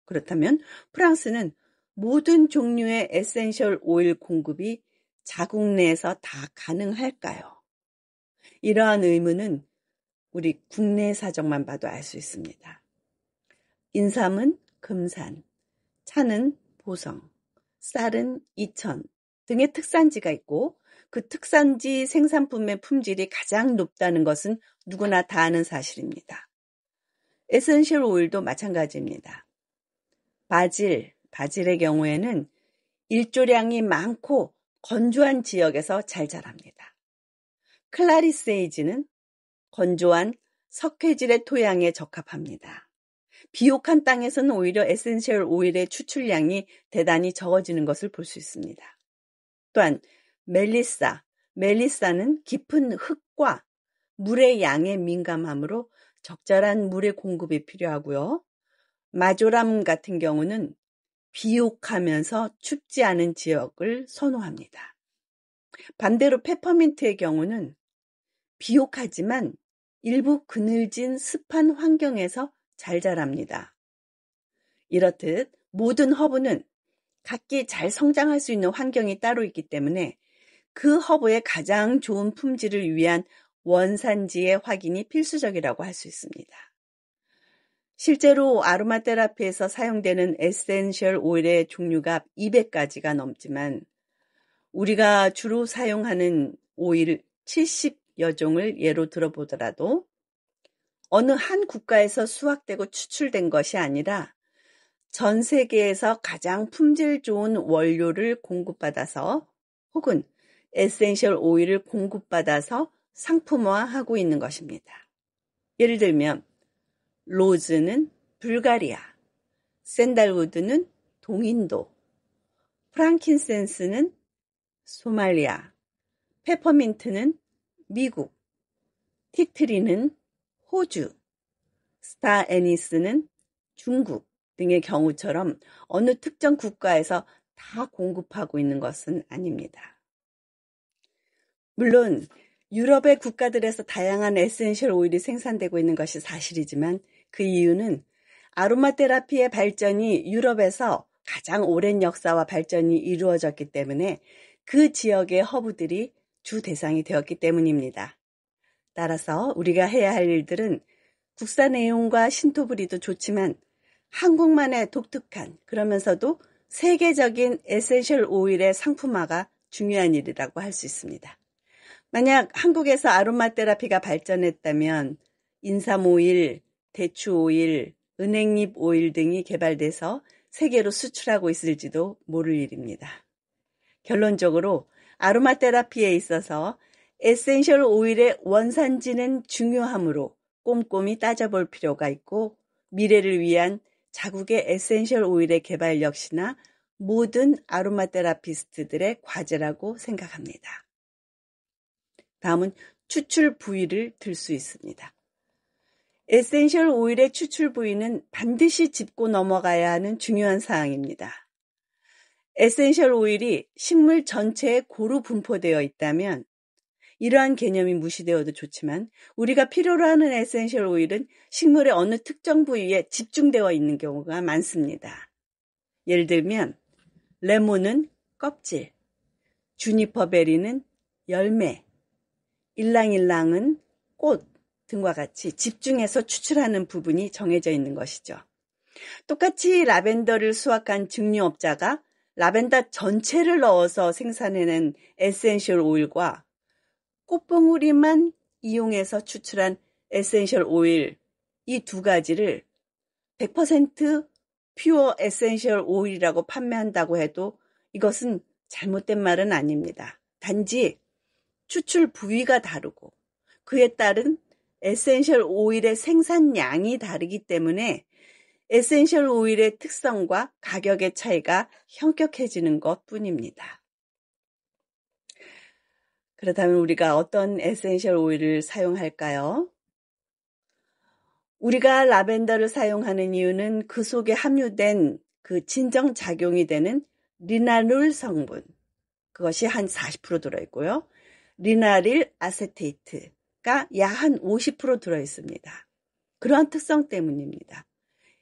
Speaker 1: 그렇다면 프랑스는 모든 종류의 에센셜 오일 공급이 자국 내에서 다 가능할까요? 이러한 의문은 우리 국내 사정만 봐도 알 수 있습니다. 인삼은 금산, 차는 보성, 쌀은 이천 등의 특산지가 있고 그 특산지 생산품의 품질이 가장 높다는 것은 누구나 다 아는 사실입니다. 에센셜 오일도 마찬가지입니다. 바질의 경우에는 일조량이 많고 건조한 지역에서 잘 자랍니다. 클라리세이지는 건조한 석회질의 토양에 적합합니다. 비옥한 땅에서는 오히려 에센셜 오일의 추출량이 대단히 적어지는 것을 볼 수 있습니다. 또한 멜리사는 깊은 흙과 물의 양에 민감하므로 적절한 물의 공급이 필요하고요. 마조람 같은 경우는 비옥하면서 춥지 않은 지역을 선호합니다. 반대로 페퍼민트의 경우는 비옥하지만 일부 그늘진 습한 환경에서 잘 자랍니다. 이렇듯 모든 허브는 각기 잘 성장할 수 있는 환경이 따로 있기 때문에 그 허브의 가장 좋은 품질을 위한 원산지의 확인이 필수적이라고 할 수 있습니다. 실제로 아로마 테라피에서 사용되는 에센셜 오일의 종류가 200가지가 넘지만 우리가 주로 사용하는 오일 70여 종을 예로 들어보더라도 어느 한 국가에서 수확되고 추출된 것이 아니라 전 세계에서 가장 품질 좋은 원료를 공급받아서 혹은 에센셜 오일을 공급받아서 상품화하고 있는 것입니다. 예를 들면 로즈는 불가리아, 샌달우드는 동인도, 프랑킨센스는 소말리아, 페퍼민트는 미국, 티트리는 호주, 스타 애니스는 중국 등의 경우처럼 어느 특정 국가에서 다 공급하고 있는 것은 아닙니다. 물론 유럽의 국가들에서 다양한 에센셜 오일이 생산되고 있는 것이 사실이지만 그 이유는 아로마 테라피의 발전이 유럽에서 가장 오랜 역사와 발전이 이루어졌기 때문에 그 지역의 허브들이 주 대상이 되었기 때문입니다. 따라서 우리가 해야 할 일들은 국산 애용과 신토부리도 좋지만 한국만의 독특한 그러면서도 세계적인 에센셜 오일의 상품화가 중요한 일이라고 할 수 있습니다. 만약 한국에서 아로마 테라피가 발전했다면 인삼 오일, 대추 오일, 은행잎 오일 등이 개발돼서 세계로 수출하고 있을지도 모를 일입니다. 결론적으로 아로마 테라피에 있어서 에센셜 오일의 원산지는 중요하므로 꼼꼼히 따져볼 필요가 있고 미래를 위한 자국의 에센셜 오일의 개발 역시나 모든 아로마 테라피스트들의 과제라고 생각합니다. 다음은 추출 부위를 들 수 있습니다. 에센셜 오일의 추출 부위는 반드시 짚고 넘어가야 하는 중요한 사항입니다. 에센셜 오일이 식물 전체에 고루 분포되어 있다면 이러한 개념이 무시되어도 좋지만 우리가 필요로 하는 에센셜 오일은 식물의 어느 특정 부위에 집중되어 있는 경우가 많습니다. 예를 들면 레몬은 껍질, 주니퍼 베리는 열매, 일랑일랑은 꽃 등과 같이 집중해서 추출하는 부분이 정해져 있는 것이죠. 똑같이 라벤더를 수확한 증류업자가 라벤더 전체를 넣어서 생산해낸 에센셜 오일과 꽃봉우리만 이용해서 추출한 에센셜 오일, 이 두 가지를 100% 퓨어 에센셜 오일이라고 판매한다고 해도 이것은 잘못된 말은 아닙니다. 단지 추출 부위가 다르고 그에 따른 에센셜 오일의 생산량이 다르기 때문에 에센셜 오일의 특성과 가격의 차이가 현격해지는 것뿐입니다. 그렇다면 우리가 어떤 에센셜 오일을 사용할까요? 우리가 라벤더를 사용하는 이유는 그 속에 함유된 그 진정작용이 되는 리나룰 성분, 그것이 한 40% 들어있고요. 리나릴 아세테이트가 약 한 50% 들어있습니다. 그러한 특성 때문입니다.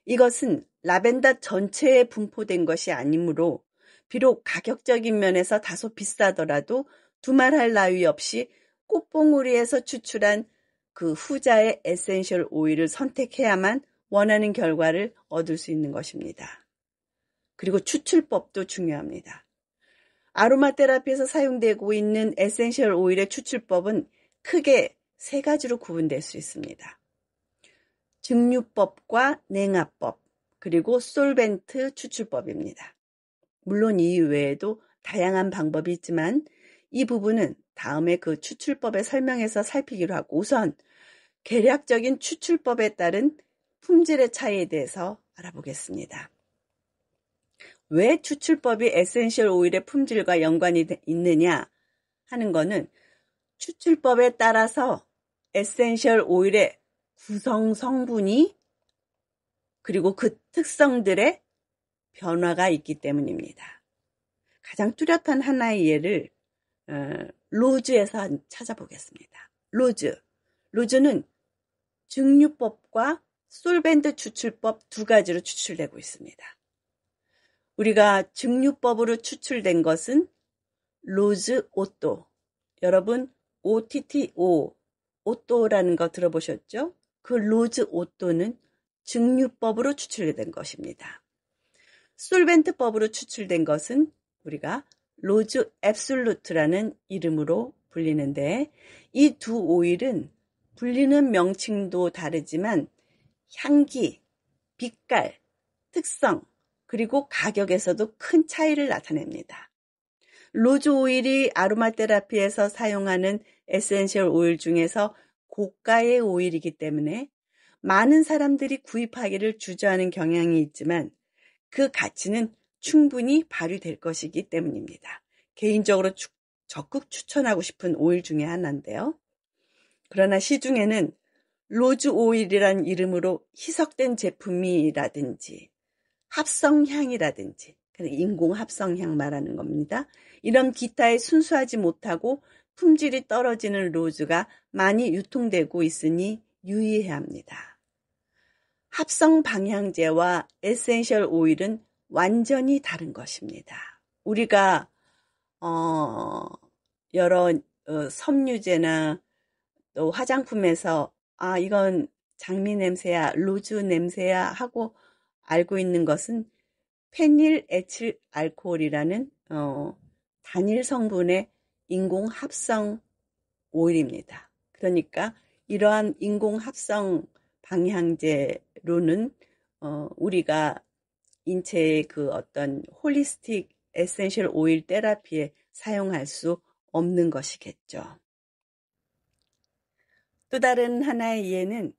Speaker 1: 이것은 라벤더 전체에 분포된 것이 아니므로 비록 가격적인 면에서 다소 비싸더라도 두말할 나위 없이 꽃봉우리에서 추출한 그 후자의 에센셜 오일을 선택해야만 원하는 결과를 얻을 수 있는 것입니다. 그리고 추출법도 중요합니다. 아로마 테라피에서 사용되고 있는 에센셜 오일의 추출법은 크게 세 가지로 구분될 수 있습니다. 증류법과 냉화법, 그리고 솔벤트 추출법입니다. 물론 이 외에도 다양한 방법이 있지만 이 부분은 다음에 그 추출법의 설명에서 살피기로 하고 우선 계략적인 추출법에 따른 품질의 차이에 대해서 알아보겠습니다. 왜 추출법이 에센셜 오일의 품질과 연관이 있느냐 하는 것은 추출법에 따라서 에센셜 오일의 구성 성분이 그리고 그 특성들의 변화가 있기 때문입니다. 가장 뚜렷한 하나의 예를 로즈에서 찾아보겠습니다. 로즈는 증류법과 솔벤트 추출법 두 가지로 추출되고 있습니다. 우리가 증류법으로 추출된 것은 로즈 오또, 여러분 OTTO, 오또라는 거 들어보셨죠? 그 로즈 오또는 증류법으로 추출된 것입니다. 솔벤트법으로 추출된 것은 우리가 로즈 앱솔루트라는 이름으로 불리는데 이 두 오일은 불리는 명칭도 다르지만 향기, 빛깔, 특성, 그리고 가격에서도 큰 차이를 나타냅니다. 로즈 오일이 아로마 테라피에서 사용하는 에센셜 오일 중에서 고가의 오일이기 때문에 많은 사람들이 구입하기를 주저하는 경향이 있지만 그 가치는 충분히 발휘될 것이기 때문입니다. 개인적으로 적극 추천하고 싶은 오일 중에 하나인데요. 그러나 시중에는 로즈 오일이란 이름으로 희석된 제품이라든지 합성향이라든지 인공 합성향 말하는 겁니다. 이런 기타에 순수하지 못하고 품질이 떨어지는 로즈가 많이 유통되고 있으니 유의해야 합니다. 합성 방향제와 에센셜 오일은 완전히 다른 것입니다. 우리가 여러 섬유제나 또 화장품에서 이건 장미 냄새야, 로즈 냄새야 하고 알고 있는 것은 페닐 에틸 알코올이라는 단일 성분의 인공 합성 오일입니다. 그러니까 이러한 인공 합성 방향제로는 우리가 인체의 그 어떤 홀리스틱 에센셜 오일 테라피에 사용할 수 없는 것이겠죠. 또 다른 하나의 예는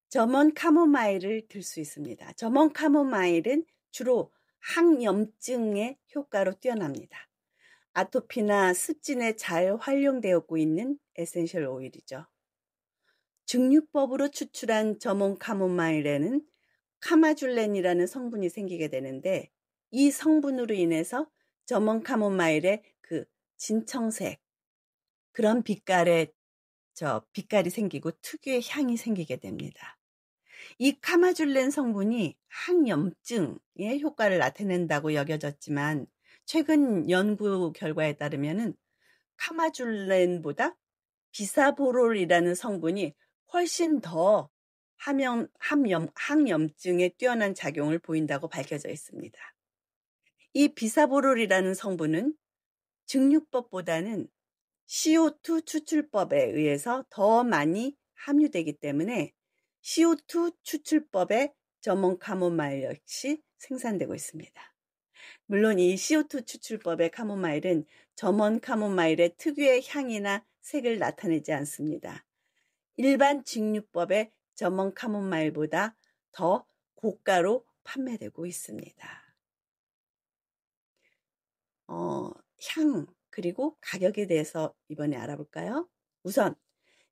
Speaker 1: 점원 카모마일을 들 수 있습니다. 점원 카모마일은 주로 항염증의 효과로 뛰어납니다. 아토피나 습진에 잘 활용되었고 있는 에센셜 오일이죠. 증류법으로 추출한 점원 카모마일에는 카마줄렌이라는 성분이 생기게 되는데, 이 성분으로 인해서 점원 카모마일의 그 진청색, 그런 빛깔이 생기고 특유의 향이 생기게 됩니다. 이 카마줄렌 성분이 항염증의 효과를 나타낸다고 여겨졌지만, 최근 연구 결과에 따르면은 카마줄렌보다 비사보롤이라는 성분이 훨씬 더 항염증에 뛰어난 작용을 보인다고 밝혀져 있습니다. 이 비사보롤이라는 성분은 증류법보다는 CO2 추출법에 의해서 더 많이 함유되기 때문에 CO2 추출법의 점원 카모마일 역시 생산되고 있습니다. 물론 이 CO2 추출법의 카모마일은 점원 카모마일의 특유의 향이나 색을 나타내지 않습니다. 일반 증류법의 점원 카모마일보다 더 고가로 판매되고 있습니다. 향 그리고 가격에 대해서 이번에 알아볼까요? 우선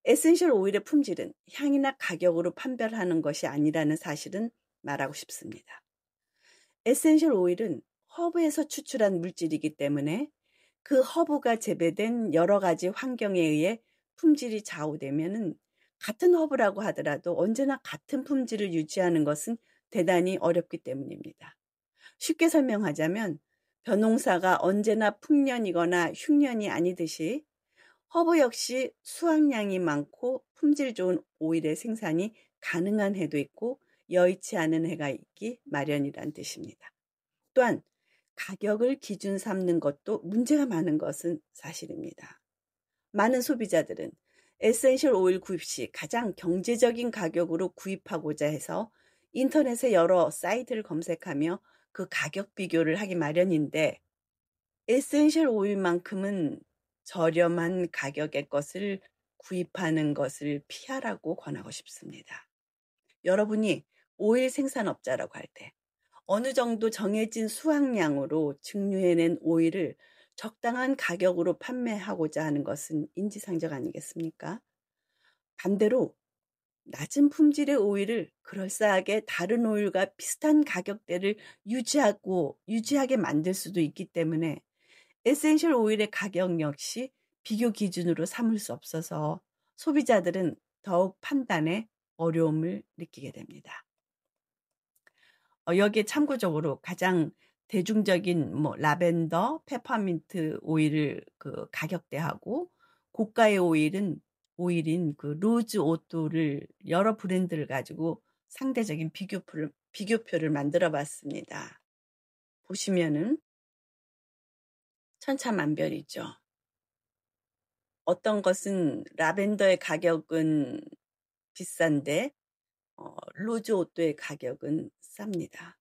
Speaker 1: 에센셜 오일의 품질은 향이나 가격으로 판별하는 것이 아니라는 사실은 말하고 싶습니다. 에센셜 오일은 허브에서 추출한 물질이기 때문에 그 허브가 재배된 여러 가지 환경에 의해 품질이 좌우되면은 같은 허브라고 하더라도 언제나 같은 품질을 유지하는 것은 대단히 어렵기 때문입니다. 쉽게 설명하자면 벼농사가 언제나 풍년이거나 흉년이 아니듯이 허브 역시 수확량이 많고 품질 좋은 오일의 생산이 가능한 해도 있고 여의치 않은 해가 있기 마련이란 뜻입니다. 또한 가격을 기준 삼는 것도 문제가 많은 것은 사실입니다. 많은 소비자들은 에센셜 오일 구입 시 가장 경제적인 가격으로 구입하고자 해서 인터넷에 여러 사이트를 검색하며 그 가격 비교를 하기 마련인데, 에센셜 오일만큼은 저렴한 가격의 것을 구입하는 것을 피하라고 권하고 싶습니다. 여러분이 오일 생산업자라고 할 때 어느 정도 정해진 수확량으로 증류해낸 오일을 적당한 가격으로 판매하고자 하는 것은 인지상정 아니겠습니까? 반대로 낮은 품질의 오일을 그럴싸하게 다른 오일과 비슷한 가격대를 유지하게 만들 수도 있기 때문에 에센셜 오일의 가격 역시 비교 기준으로 삼을 수 없어서 소비자들은 더욱 판단에 어려움을 느끼게 됩니다. 여기에 참고적으로 가장 대중적인 라벤더, 페퍼민트 오일을 그 가격대하고, 고가의 오일인 그 로즈 오토를 여러 브랜드를 가지고 상대적인 비교표를 만들어 봤습니다. 보시면은 천차만별이죠. 어떤 것은 라벤더의 가격은 비싼데 로즈 오토의 가격은 쌉니다.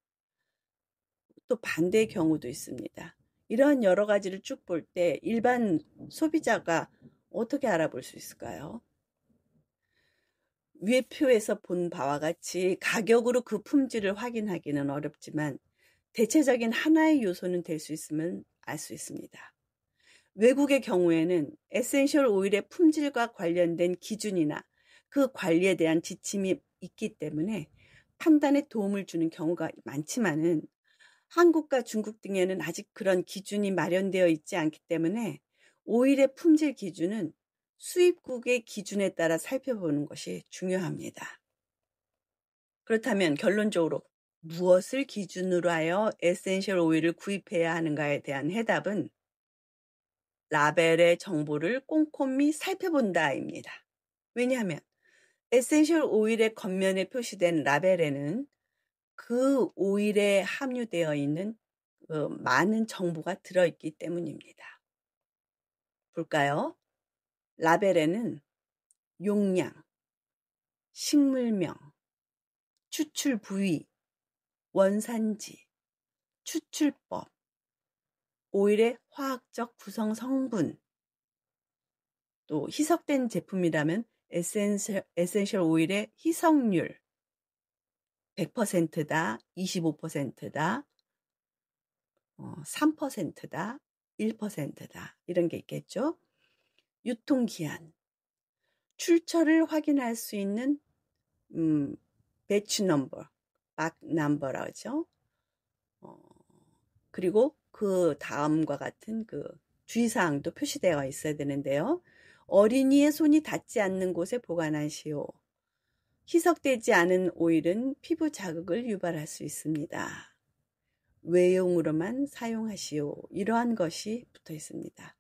Speaker 1: 또 반대의 경우도 있습니다. 이러한 여러 가지를 쭉 볼 때 일반 소비자가 어떻게 알아볼 수 있을까요? 위의 표에서 본 바와 같이 가격으로 그 품질을 확인하기는 어렵지만 대체적인 하나의 요소는 될 수 있으면 알 수 있습니다. 외국의 경우에는 에센셜 오일의 품질과 관련된 기준이나 그 관리에 대한 지침이 있기 때문에 판단에 도움을 주는 경우가 많지만은, 한국과 중국 등에는 아직 그런 기준이 마련되어 있지 않기 때문에 오일의 품질 기준은 수입국의 기준에 따라 살펴보는 것이 중요합니다. 그렇다면 결론적으로 무엇을 기준으로 하여 에센셜 오일을 구입해야 하는가에 대한 해답은 라벨의 정보를 꼼꼼히 살펴본다입니다. 왜냐하면 에센셜 오일의 겉면에 표시된 라벨에는 그 오일에 함유되어 있는 많은 정보가 들어있기 때문입니다. 볼까요? 라벨에는 용량, 식물명, 추출 부위, 원산지, 추출법, 오일의 화학적 구성 성분, 또 희석된 제품이라면 에센셜 오일의 희석률 100%다, 25%다, 3%다, 1%다 이런 게 있겠죠. 유통기한, 출처를 확인할 수 있는 배치 넘버, 막 넘버라고 하죠. 그리고 그 다음과 같은 그 주의사항도 표시되어 있어야 되는데요. 어린이의 손이 닿지 않는 곳에 보관하시오. 희석되지 않은 오일은 피부 자극을 유발할 수 있습니다. 외용으로만 사용하시오. 이러한 것이 붙어 있습니다.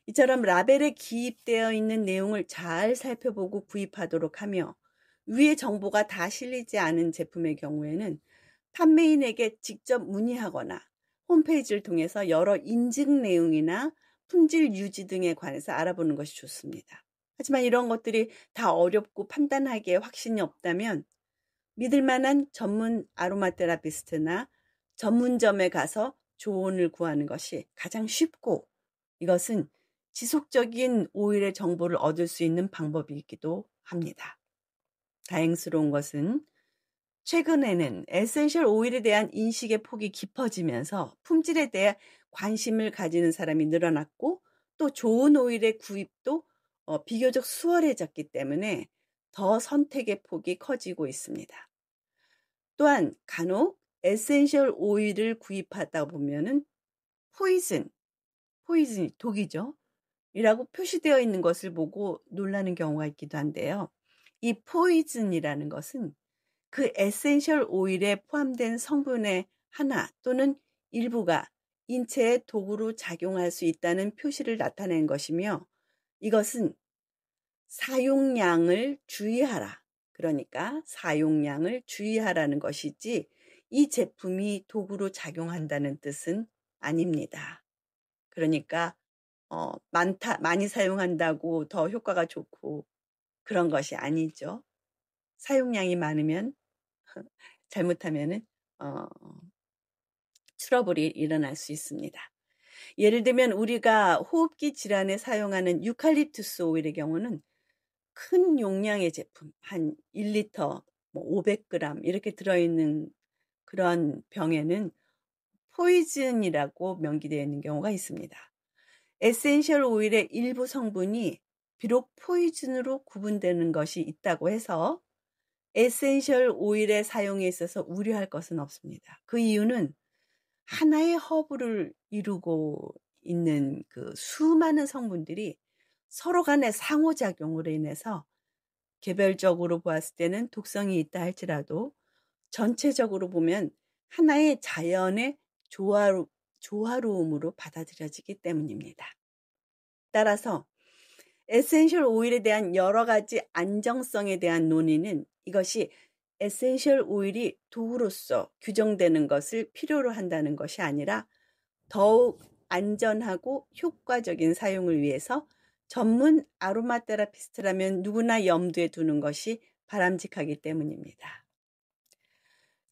Speaker 1: 이처럼 라벨에 기입되어 있는 내용을 잘 살펴보고 구입하도록 하며 위의 정보가 다 실리지 않은 제품의 경우에는 판매인에게 직접 문의하거나 홈페이지를 통해서 여러 인증 내용이나 품질 유지 등에 관해서 알아보는 것이 좋습니다. 하지만 이런 것들이 다 어렵고 판단하기에 확신이 없다면 믿을 만한 전문 아로마 테라피스트나 전문점에 가서 조언을 구하는 것이 가장 쉽고 이것은 지속적인 오일의 정보를 얻을 수 있는 방법이기도 합니다. 다행스러운 것은 최근에는 에센셜 오일에 대한 인식의 폭이 깊어지면서 품질에 대해 관심을 가지는 사람이 늘어났고 또 좋은 오일의 구입도 비교적 수월해졌기 때문에 더 선택의 폭이 커지고 있습니다. 또한 간혹 에센셜 오일을 구입하다 보면은 포이즌이 독이죠. 이라고 표시되어 있는 것을 보고 놀라는 경우가 있기도 한데요. 이 포이즌이라는 것은 그 에센셜 오일에 포함된 성분의 하나 또는 일부가 인체에 독으로 작용할 수 있다는 표시를 나타낸 것이며 이것은 사용량을 주의하라. 그러니까 사용량을 주의하라는 것이지 이 제품이 독으로 작용한다는 뜻은 아닙니다. 그러니까 많이 사용한다고 더 효과가 좋고 그런 것이 아니죠. 사용량이 많으면 잘못하면은 트러블이 일어날 수 있습니다. 예를 들면 우리가 호흡기 질환에 사용하는 유칼립투스 오일의 경우는 큰 용량의 제품, 한 1리터, 500g 이렇게 들어있는 그런 병에는 포이즌이라고 명기되어 있는 경우가 있습니다. 에센셜 오일의 일부 성분이 비록 포이즌으로 구분되는 것이 있다고 해서 에센셜 오일의 사용에 있어서 우려할 것은 없습니다. 그 이유는 하나의 허브를 이루고 있는 그 수많은 성분들이 서로 간의 상호작용으로 인해서 개별적으로 보았을 때는 독성이 있다 할지라도 전체적으로 보면 하나의 자연의 조화로움으로 받아들여지기 때문입니다. 따라서 에센셜 오일에 대한 여러 가지 안정성에 대한 논의는 이것이 에센셜 오일이 도구로서 규정되는 것을 필요로 한다는 것이 아니라 더욱 안전하고 효과적인 사용을 위해서 전문 아로마 테라피스트라면 누구나 염두에 두는 것이 바람직하기 때문입니다.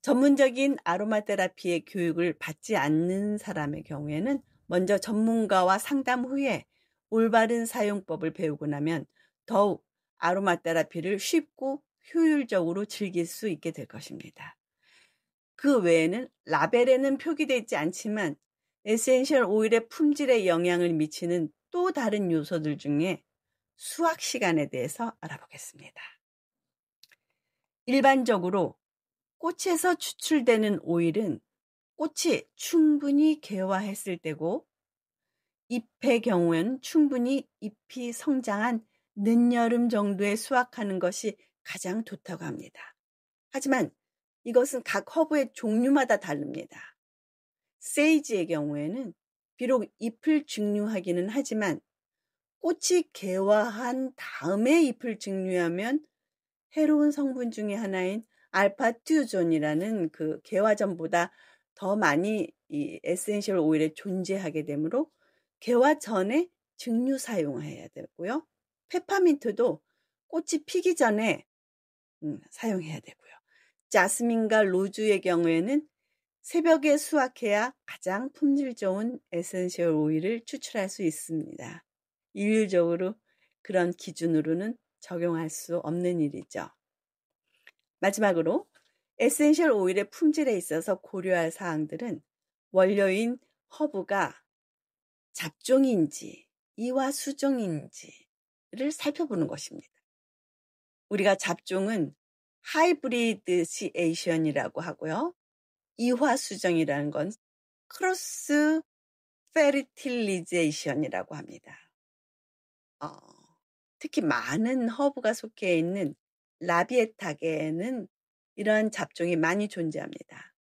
Speaker 1: 전문적인 아로마 테라피의 교육을 받지 않는 사람의 경우에는 먼저 전문가와 상담 후에 올바른 사용법을 배우고 나면 더욱 아로마 테라피를 쉽고 효율적으로 즐길 수 있게 될 것입니다. 그 외에는 라벨에는 표기되지 않지만 에센셜 오일의 품질에 영향을 미치는 또 다른 요소들 중에 수확 시간에 대해서 알아보겠습니다. 일반적으로 꽃에서 추출되는 오일은 꽃이 충분히 개화했을 때고 잎의 경우엔 충분히 잎이 성장한 늦여름 정도에 수확하는 것이 가장 좋다고 합니다. 하지만 이것은 각 허브의 종류마다 다릅니다. 세이지의 경우에는 비록 잎을 증류하기는 하지만 꽃이 개화한 다음에 잎을 증류하면 해로운 성분 중에 하나인 알파티오존이라는 그 개화 전보다 더 많이 이 에센셜 오일에 존재하게 되므로 개화 전에 증류 사용해야 되고요. 페퍼민트도 꽃이 피기 전에 사용해야 되고요. 자스민과 로즈의 경우에는 새벽에 수확해야 가장 품질 좋은 에센셜 오일을 추출할 수 있습니다. 일률적으로 그런 기준으로는 적용할 수 없는 일이죠. 마지막으로 에센셜 오일의 품질에 있어서 고려할 사항들은 원료인 허브가 잡종인지 이화수종인지를 살펴보는 것입니다. 우리가 잡종은 하이브리드시에이션이라고 하고요. 이화수종이라는 건 크로스 페르틸리제이션이라고 합니다. 특히 많은 허브가 속해 있는 라비에타계에는 이러한 잡종이 많이 존재합니다.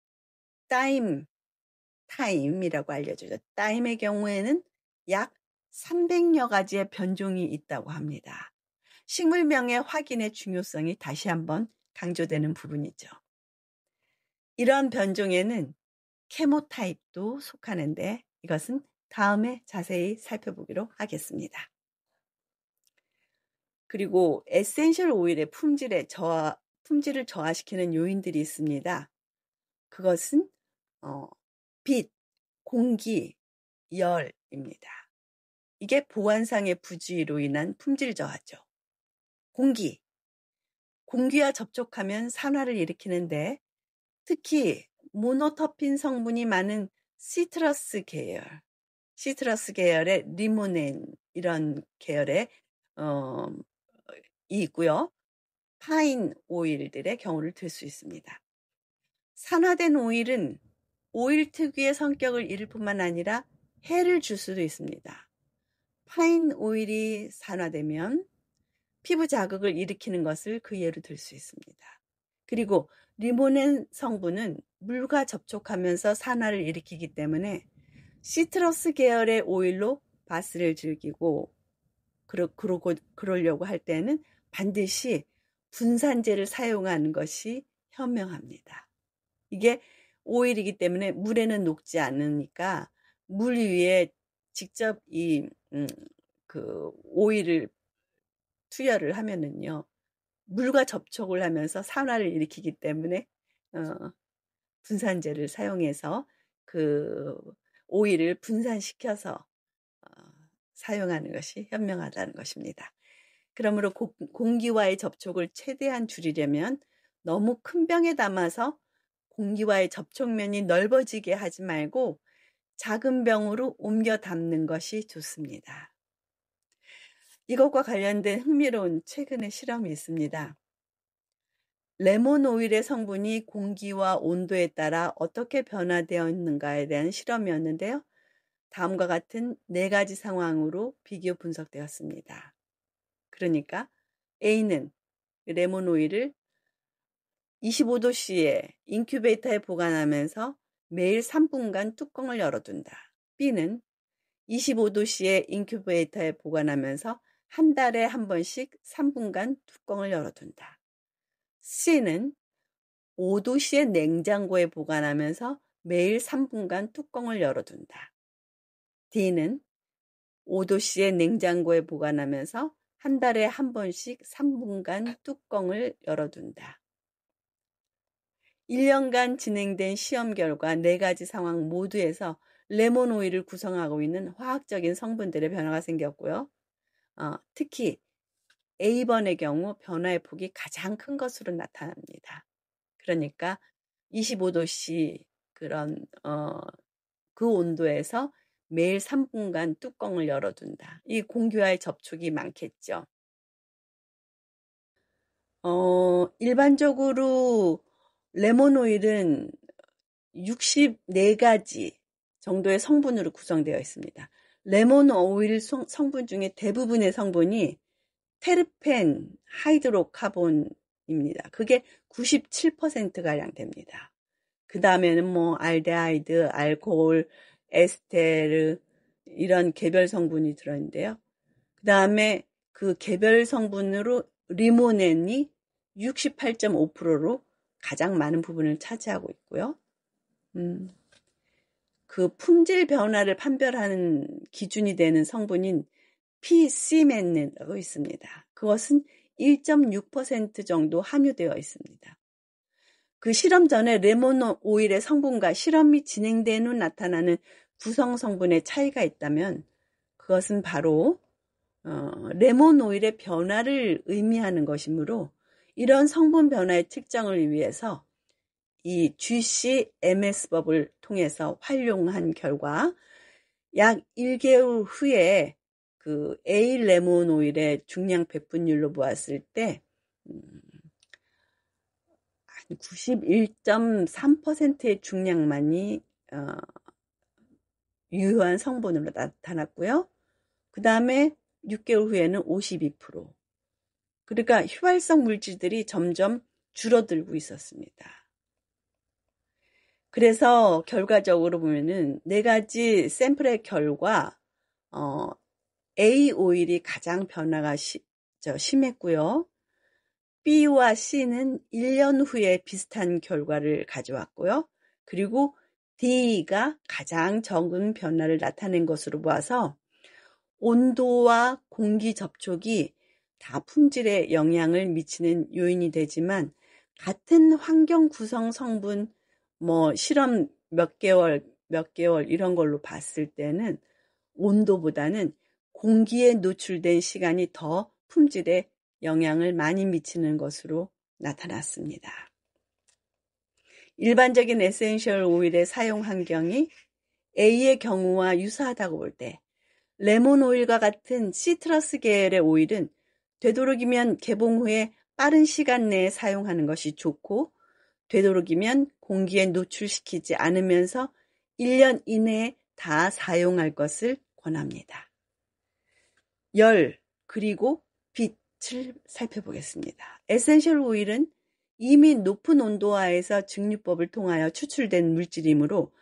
Speaker 1: 타임이라고 알려주죠. 타임의 경우에는 약 300여 가지의 변종이 있다고 합니다. 식물명의 확인의 중요성이 다시 한번 강조되는 부분이죠. 이러한 변종에는 케모타입도 속하는데 이것은 다음에 자세히 살펴보기로 하겠습니다. 그리고 에센셜 오일의 품질을 저하시키는 요인들이 있습니다. 그것은 빛, 공기, 열입니다. 이게 보관상의 부주의로 인한 품질 저하죠. 공기와 접촉하면 산화를 일으키는데 특히 모노터핀 성분이 많은 시트러스 계열의 리모넨 이런 계열의 있고요. 파인 오일들의 경우를 들 수 있습니다. 산화된 오일은 오일 특유의 성격을 잃을 뿐만 아니라 해를 줄 수도 있습니다. 파인 오일이 산화되면 피부 자극을 일으키는 것을 그 예로 들 수 있습니다. 그리고 리모넨 성분은 물과 접촉하면서 산화를 일으키기 때문에 시트러스 계열의 오일로 바스를 즐기고 그러려고 할 때는 반드시 분산제를 사용하는 것이 현명합니다. 이게 오일이기 때문에 물에는 녹지 않으니까 물 위에 직접 그 오일을 투여를 하면은요, 물과 접촉을 하면서 산화를 일으키기 때문에 분산제를 사용해서 그 오일을 분산시켜서 사용하는 것이 현명하다는 것입니다. 그러므로 공기와의 접촉을 최대한 줄이려면 너무 큰 병에 담아서 공기와의 접촉면이 넓어지게 하지 말고 작은 병으로 옮겨 담는 것이 좋습니다. 이것과 관련된 흥미로운 최근의 실험이 있습니다. 레몬 오일의 성분이 공기와 온도에 따라 어떻게 변화되어 있는가에 대한 실험이었는데요. 다음과 같은 4가지 상황으로 비교 분석되었습니다. 그러니까 A는 레몬 오일을 25도씨에 인큐베이터에 보관하면서 매일 3분간 뚜껑을 열어둔다. B는 25도씨에 인큐베이터에 보관하면서 한 달에 한 번씩 3분간 뚜껑을 열어둔다. C는 5도씨의 냉장고에 보관하면서 매일 3분간 뚜껑을 열어둔다. D는 5도씨의 냉장고에 보관하면서 한 달에 한 번씩 3분간 뚜껑을 열어둔다. 1년간 진행된 시험 결과 4가지 상황 모두에서 레몬 오일을 구성하고 있는 화학적인 성분들의 변화가 생겼고요. 특히 A번의 경우 변화의 폭이 가장 큰 것으로 나타납니다. 그러니까 25도씨 그 온도에서 매일 3분간 뚜껑을 열어둔다. 이 공기와의 접촉이 많겠죠. 일반적으로 레몬 오일은 64가지 정도의 성분으로 구성되어 있습니다. 레몬 오일 성분 중에 대부분의 성분이 테르펜, 하이드로카본입니다. 그게 97%가량 됩니다. 그 다음에는 알데하이드, 알코올, 에스테르 이런 개별 성분이 들어있는데요. 그 다음에 그 개별 성분으로 리모넨이 68.5%로 가장 많은 부분을 차지하고 있고요. 그 품질 변화를 판별하는 기준이 되는 성분인 PC맨이라고 있습니다. 그것은 1.6% 정도 함유되어 있습니다. 그 실험 전에 레몬 오일의 성분과 실험이 진행된 후 나타나는 구성 성분의 차이가 있다면 그것은 바로 레몬 오일의 변화를 의미하는 것이므로 이런 성분 변화의 특정을 위해서 이 GC-MS법을 통해서 활용한 결과 약 1개월 후에 그 A 레몬 오일의 중량 배분율로 보았을 때 91.3%의 중량만이 유효한 성분으로 나타났고요. 그 다음에 6개월 후에는 52%. 그러니까 휘발성 물질들이 점점 줄어들고 있었습니다. 그래서 결과적으로 보면은 4가지 샘플의 결과 A 오일이 가장 변화가 심했고요. B와 C는 1년 후에 비슷한 결과를 가져왔고요. 그리고 D가 가장 적은 변화를 나타낸 것으로 보아서 온도와 공기 접촉이 다 품질에 영향을 미치는 요인이 되지만 같은 환경 구성 성분 실험 몇 개월 이런 걸로 봤을 때는 온도보다는 공기에 노출된 시간이 더 품질에 영향을 많이 미치는 것으로 나타났습니다. 일반적인 에센셜 오일의 사용 환경이 A의 경우와 유사하다고 볼 때 레몬 오일과 같은 시트러스 계열의 오일은 되도록이면 개봉 후에 빠른 시간 내에 사용하는 것이 좋고 되도록이면 공기에 노출시키지 않으면서 1년 이내에 다 사용할 것을 권합니다. 열 그리고 빛을 살펴보겠습니다. 에센셜 오일은 이미 높은 온도하에서 증류법을 통하여 추출된 물질이므로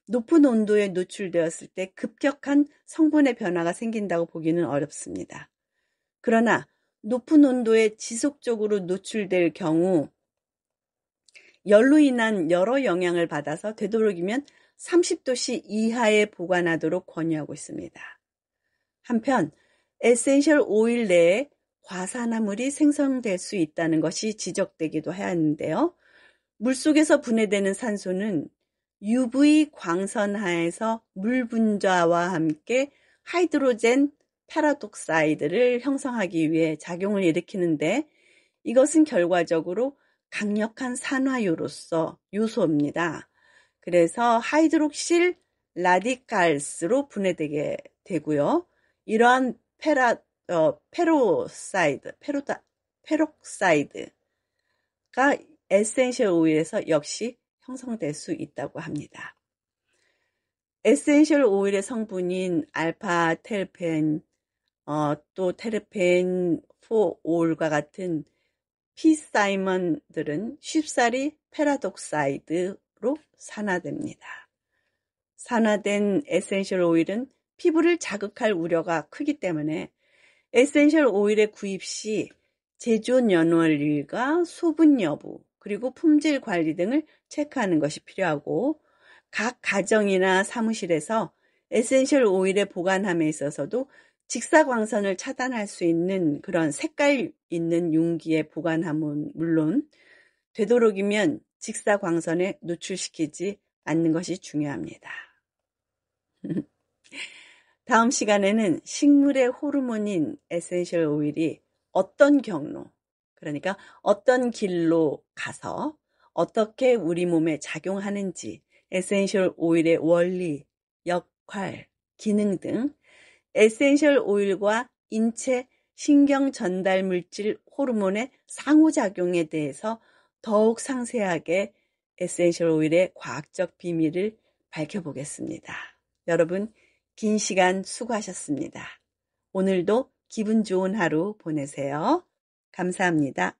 Speaker 1: 높은 온도에 노출되었을 때 급격한 성분의 변화가 생긴다고 보기는 어렵습니다. 그러나 높은 온도에 지속적으로 노출될 경우 열로 인한 여러 영향을 받아서 되도록이면 30도씨 이하에 보관하도록 권유하고 있습니다. 한편 에센셜 오일 내에 과산화물이 생성될 수 있다는 것이 지적되기도 하였는데요. 물속에서 분해되는 산소는 UV 광선하에서 물 분자와 함께 하이드로젠 페라독사이드를 형성하기 위해 작용을 일으키는데 이것은 결과적으로 강력한 산화요소입니다. 그래서 하이드록실 라디칼스로 분해되게 되고요. 이러한 페록사이드가 에센셜 오일에서 역시 형성될 수 있다고 합니다. 에센셜 오일의 성분인 알파 테르펜, 또 테르펜 4올과 같은 피사이먼들은 쉽사리 페라독사이드로 산화됩니다. 산화된 에센셜 오일은 피부를 자극할 우려가 크기 때문에 에센셜 오일의 구입 시 제조 연원일과 소분 여부 그리고 품질 관리 등을 체크하는 것이 필요하고 각 가정이나 사무실에서 에센셜 오일의 보관함에 있어서도 직사광선을 차단할 수 있는 그런 색깔 있는 용기에 보관함은 물론 되도록이면 직사광선에 노출시키지 않는 것이 중요합니다. 다음 시간에는 식물의 호르몬인 에센셜 오일이 어떤 경로, 그러니까 어떤 길로 가서 어떻게 우리 몸에 작용하는지 에센셜 오일의 원리, 역할, 기능 등 에센셜 오일과 인체 신경 전달 물질 호르몬의 상호작용에 대해서 더욱 상세하게 에센셜 오일의 과학적 비밀을 밝혀보겠습니다. 여러분, 긴 시간 수고하셨습니다. 오늘도 기분 좋은 하루 보내세요. 감사합니다.